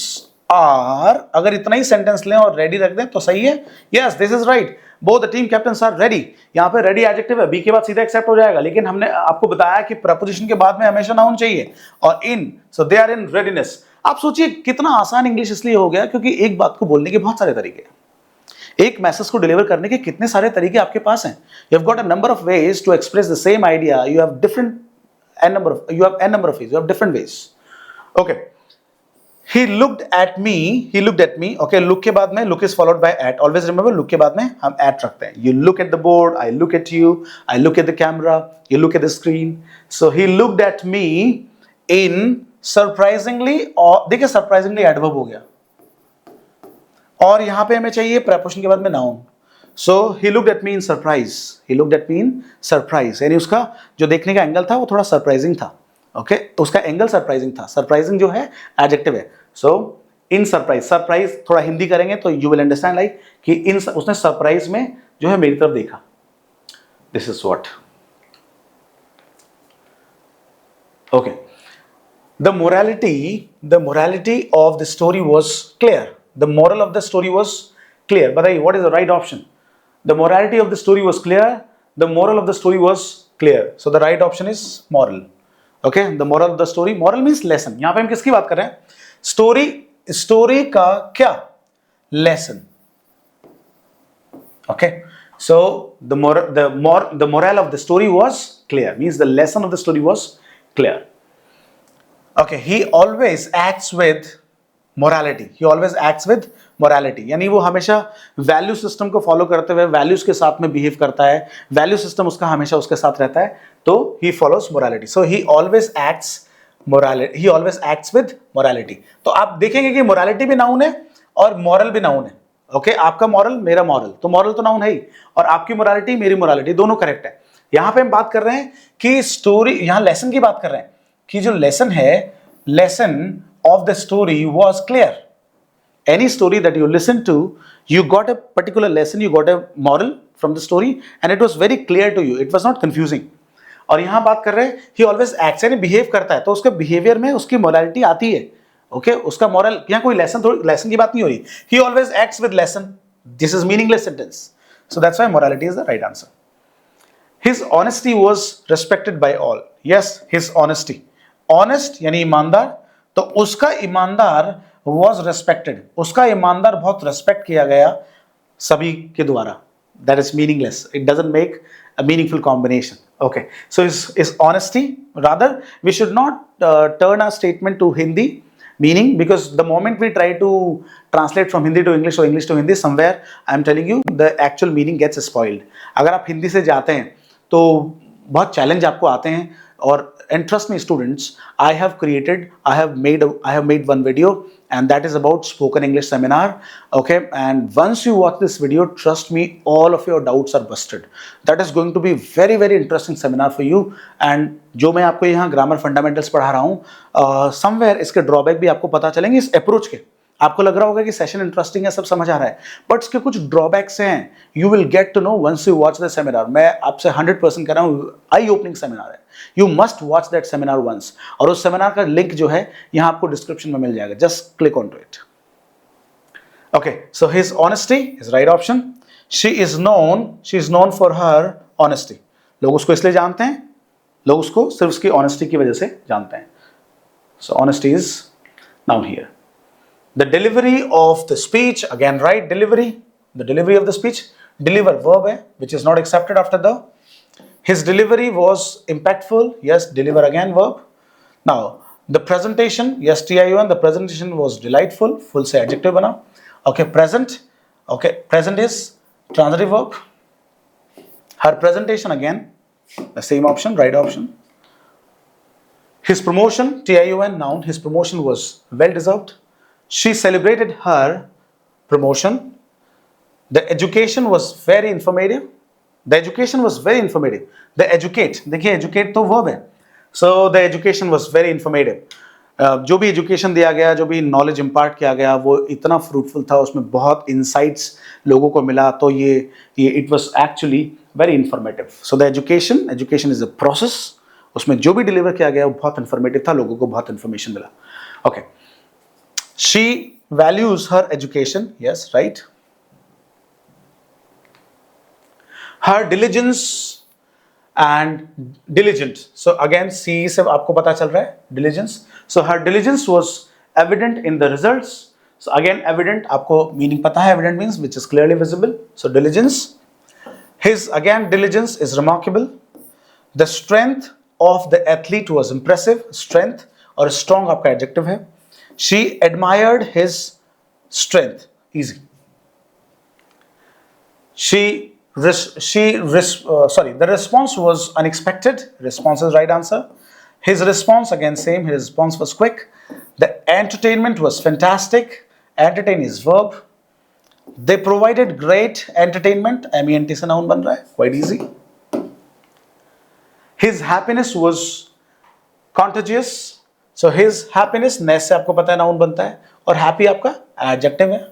are, अगर इतना ही sentence लें और ready रख दें तो सही है. Yes, this is right. Both the team captains are ready. यहाँ पे ready adjective है, बी के बाद सीधा एक्सेप्ट हो जाएगा, लेकिन हमने आपको बताया कि प्रपोजिशन के बाद में हमेशा नाउन चाहिए और in, so they are in readiness. आप सोचिए कितना आसान इंग्लिश इसलिए हो गया क्योंकि एक बात को बोलने के बहुत सारे तरीके हैं. एक मैसेज को डिलीवर करने के कितने सारे तरीके आपके पास हैं. You have got a number of ways to express the same idea. You have n number of ways. You have different ways. Okay. He looked at me. Okay, look के बाद में look is followed by at. Always remember look के बाद में हम at रखते हैं. You look at the board, I look at you, I look at the camera, you look at the screen. So he looked at me in surprisingly, और देखिए surprisingly adverb हो गया और यहाँ पे हमें चाहिए preposition के बाद में noun. So he looked at me in surprise. He looked at me in surprise. यानी उसका जो देखने का एंगल था वो थोड़ा सरप्राइजिंग था. ओके, उसका एंगल सरप्राइजिंग था. सरप्राइजिंग जो है एडजेक्टिव है. सो इन सरप्राइज थोड़ा हिंदी करेंगे तो यू विल अंडरस्टैंड लाइक कि इन उसने सरप्राइज में जो है मेरी तरफ देखा. This is what. Okay, the morality of the story was clear. The moral of the story was clear. बताइए what is the right option. The morality of the story was clear. The moral of the story was clear. So the right option is moral. Okay, the moral of the story. Moral means lesson. यहां पे हम किसकी बात कर रहे हैं. Story का क्या lesson. Okay, so the moral of the story was clear means the lesson of the story was clear. Okay, he always acts with morality. यानी वो हमेशा वैल्यू सिस्टम को फॉलो करते हुए वैल्यूज के साथ में बिहेव करता है. वैल्यू सिस्टम उसका हमेशा उसके साथ रहता है, तो he follows morality. So he always acts with morality. तो आप देखेंगे कि मोरालिटी भी नाउन है और मॉरल भी नाउन है. ओके, आपका मॉरल मेरा मॉरल, तो मॉरल तो नाउन है ही, और आपकी मोरालिटी मेरी मोरालिटी, दोनों करेक्ट है. यहां पे हम बात कर रहे हैं कि स्टोरी, यहां लेसन की बात कर रहे हैं कि जो लेसन है, lesson of the story was clear. Any story that you listen to, you got a particular lesson, you got a moral from the story, and it was very clear to you. It was not confusing. और यहाँ बात कर रहे हैं he always acts, यानी behave करता है, तो उसके बिहेवियर में उसकी मोरालिटी आती है. ओके, उसका मॉरल, यहाँ कोई लेसन की बात नहीं हो रही. He always acts with lesson. This is meaningless sentence. So that's why morality is the right answer. His honesty was respected by all. Yes, his honesty. Honest यानी ईमानदार, तो उसका ईमानदार was respected. उसका ईमानदार बहुत रेस्पेक्ट किया गया सभी के द्वारा. That is meaningless. It doesn't make a meaningful combination. Okay. So his honesty. Rather, we should not turn our statement to Hindi meaning, because the moment we try to translate from Hindi to English or English to Hindi, somewhere I am telling you the actual meaning gets spoiled. अगर आप हिंदी से जाते हैं तो बहुत challenge आपको आते हैं. और and trust me students, I have made one video, and that is about spoken English seminar. Okay, and once you watch this video, trust me, all of your doubts are busted. That is going to be very very interesting seminar for you. And जो मैं आपको यहाँ grammar fundamentals पढ़ा रहा हूँ, somewhere इसके drawback भी आपको पता चलेंगे इस अप्रोच के. आपको लग रहा होगा कि सेशन इंटरेस्टिंग है, सब समझ आ रहा है, बट इसके कुछ ड्रॉबैक्स हैं. You will get to know once you watch the seminar. मैं आपसे 100% कह रहा हूँ, आई ओपनिंग सेमिनार है. You must watch that seminar once. और उस सेमिनार का लिंक जो है यहाँ आपको डिस्क्रिप्शन में मिल जाएगा. Just click on to it. Okay, so his honesty is right option. She is known for her honesty. लोग उसको इसलिए जानते हैं, लोग उसको सिर्फ उसकी ऑनेस्टी की वजह से जानते हैं. So honesty is noun here. The delivery of the speech, again right, the delivery of the speech, deliver verb hai, which is not accepted after the. His delivery was impactful, yes, deliver again verb. Now the presentation, yes, TIUN, the presentation was delightful, full se adjective bana. Okay, present, okay, present is transitive verb. Her presentation, again the same option, right option. His promotion, TIUN, noun, his promotion was well deserved. She celebrated her promotion. The education was very informative. The education was very informative. The educate, देखिए educate तो verb है. So the education was very informative. जो भी education दिया गया, जो भी knowledge impart किया गया, वो इतना फ्रूटफुल था, उसमें बहुत इंसाइट्स लोगों को मिला. तो ये it was actually very informative. So the education is a process. उसमें जो भी डिलीवर किया गया वो बहुत इंफॉर्मेटिव था, लोगों को बहुत इंफॉर्मेशन मिला. Okay, she values her education. Yes, right. Her diligence and diligent. So again C से आपको पता चल रहा है diligence. So her diligence was evident in the results. So again evident, आपको meaning पता है. Evident means which is clearly visible. So diligence. His again diligence is remarkable. The strength of the athlete was impressive. Strength और strong आपका adjective है. She admired his strength. Easy. The response was unexpected. Response is right answer. His response again same. His response was quick. The entertainment was fantastic. Entertain is verb. They provided great entertainment. MENT से noun बन रहा है. Quite easy. His happiness was contagious. So his happiness नेस से आपको पता है noun बनता है, और happy आपका adjective है.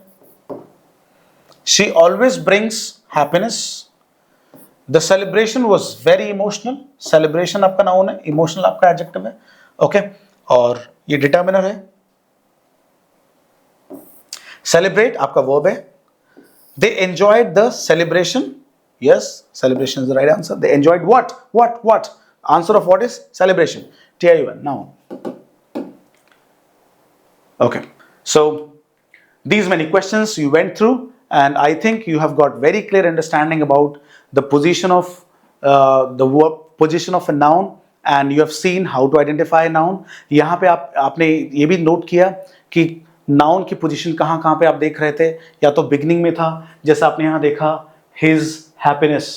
She always brings happiness. The celebration was very emotional. Celebration आपका नाउन है, emotional आपका adjective है. Okay, और ये determiner है. Celebrate आपका verb है. They enjoyed the celebration. Yes, celebration is the right answer. They enjoyed what? What? Answer of what is celebration? TIUN, noun. Okay, so these many questions you went through, and I think you have got very clear understanding about the position of the verb, position of a noun, and you have seen how to identify a noun. यहाँ पे आपने ये भी note किया कि noun की position कहाँ पे आप देख रहे थे. या तो बिगनिंग में था, जैसे आपने यहाँ देखा his happiness,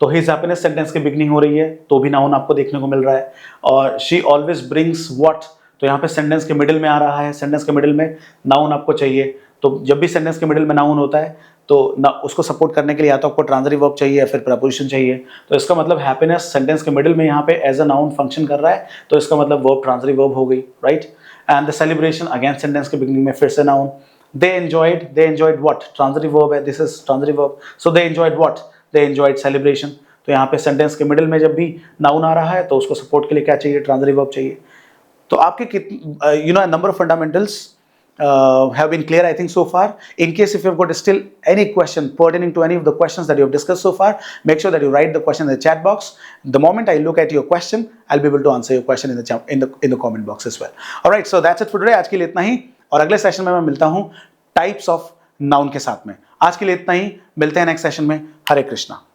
तो his happiness सेंटेंस की बिगनिंग हो रही है, तो भी नाउन आपको देखने को मिल रहा है. और she always brings what, तो यहाँ पे सेंटेंस के मिडिल में आ रहा है. सेंटेंस के मिडिल में नाउन आपको चाहिए. तो जब भी सेंटेंस के मिडिल में नाउन होता है तो ना उसको सपोर्ट करने के लिए या तो आपको ट्रांजिटिव वर्ब चाहिए या फिर प्रपोजिशन चाहिए. तो इसका मतलब हैप्पीनेस सेंटेंस के मिडिल में यहाँ पे एज अ नाउन फंक्शन कर रहा है, तो इसका मतलब वर्ब ट्रांजिटिव वर्ब हो गई, right. And the celebration again sentence के बिगिनिंग में फिर से noun. They enjoyed what, transitive verb है, this is transitive verb. So they enjoyed what, they enjoyed celebration. तो यहाँ पे सेंटेंस के मिडिल में जब भी नाउन आ रहा है तो उसको सपोर्ट के लिए क्या चाहिए, ट्रांजिटिव वर्ब चाहिए. तो आपके कितने number of fundamentals have been clear, I think, so far. In case if you've got still any question pertaining to any of the questions that you have discussed so far, make sure that you write the question in the chat box. The moment I look at your question, I'll be able to answer your question in the comment box as well. All right, so that's it for today. आज के लिए इतना ही, और अगले session में मैं मिलता हूँ टाइप्स ऑफ नाउन के साथ में. आज के लिए इतना ही, मिलते हैं नेक्स्ट सेशन में. हरे कृष्णा.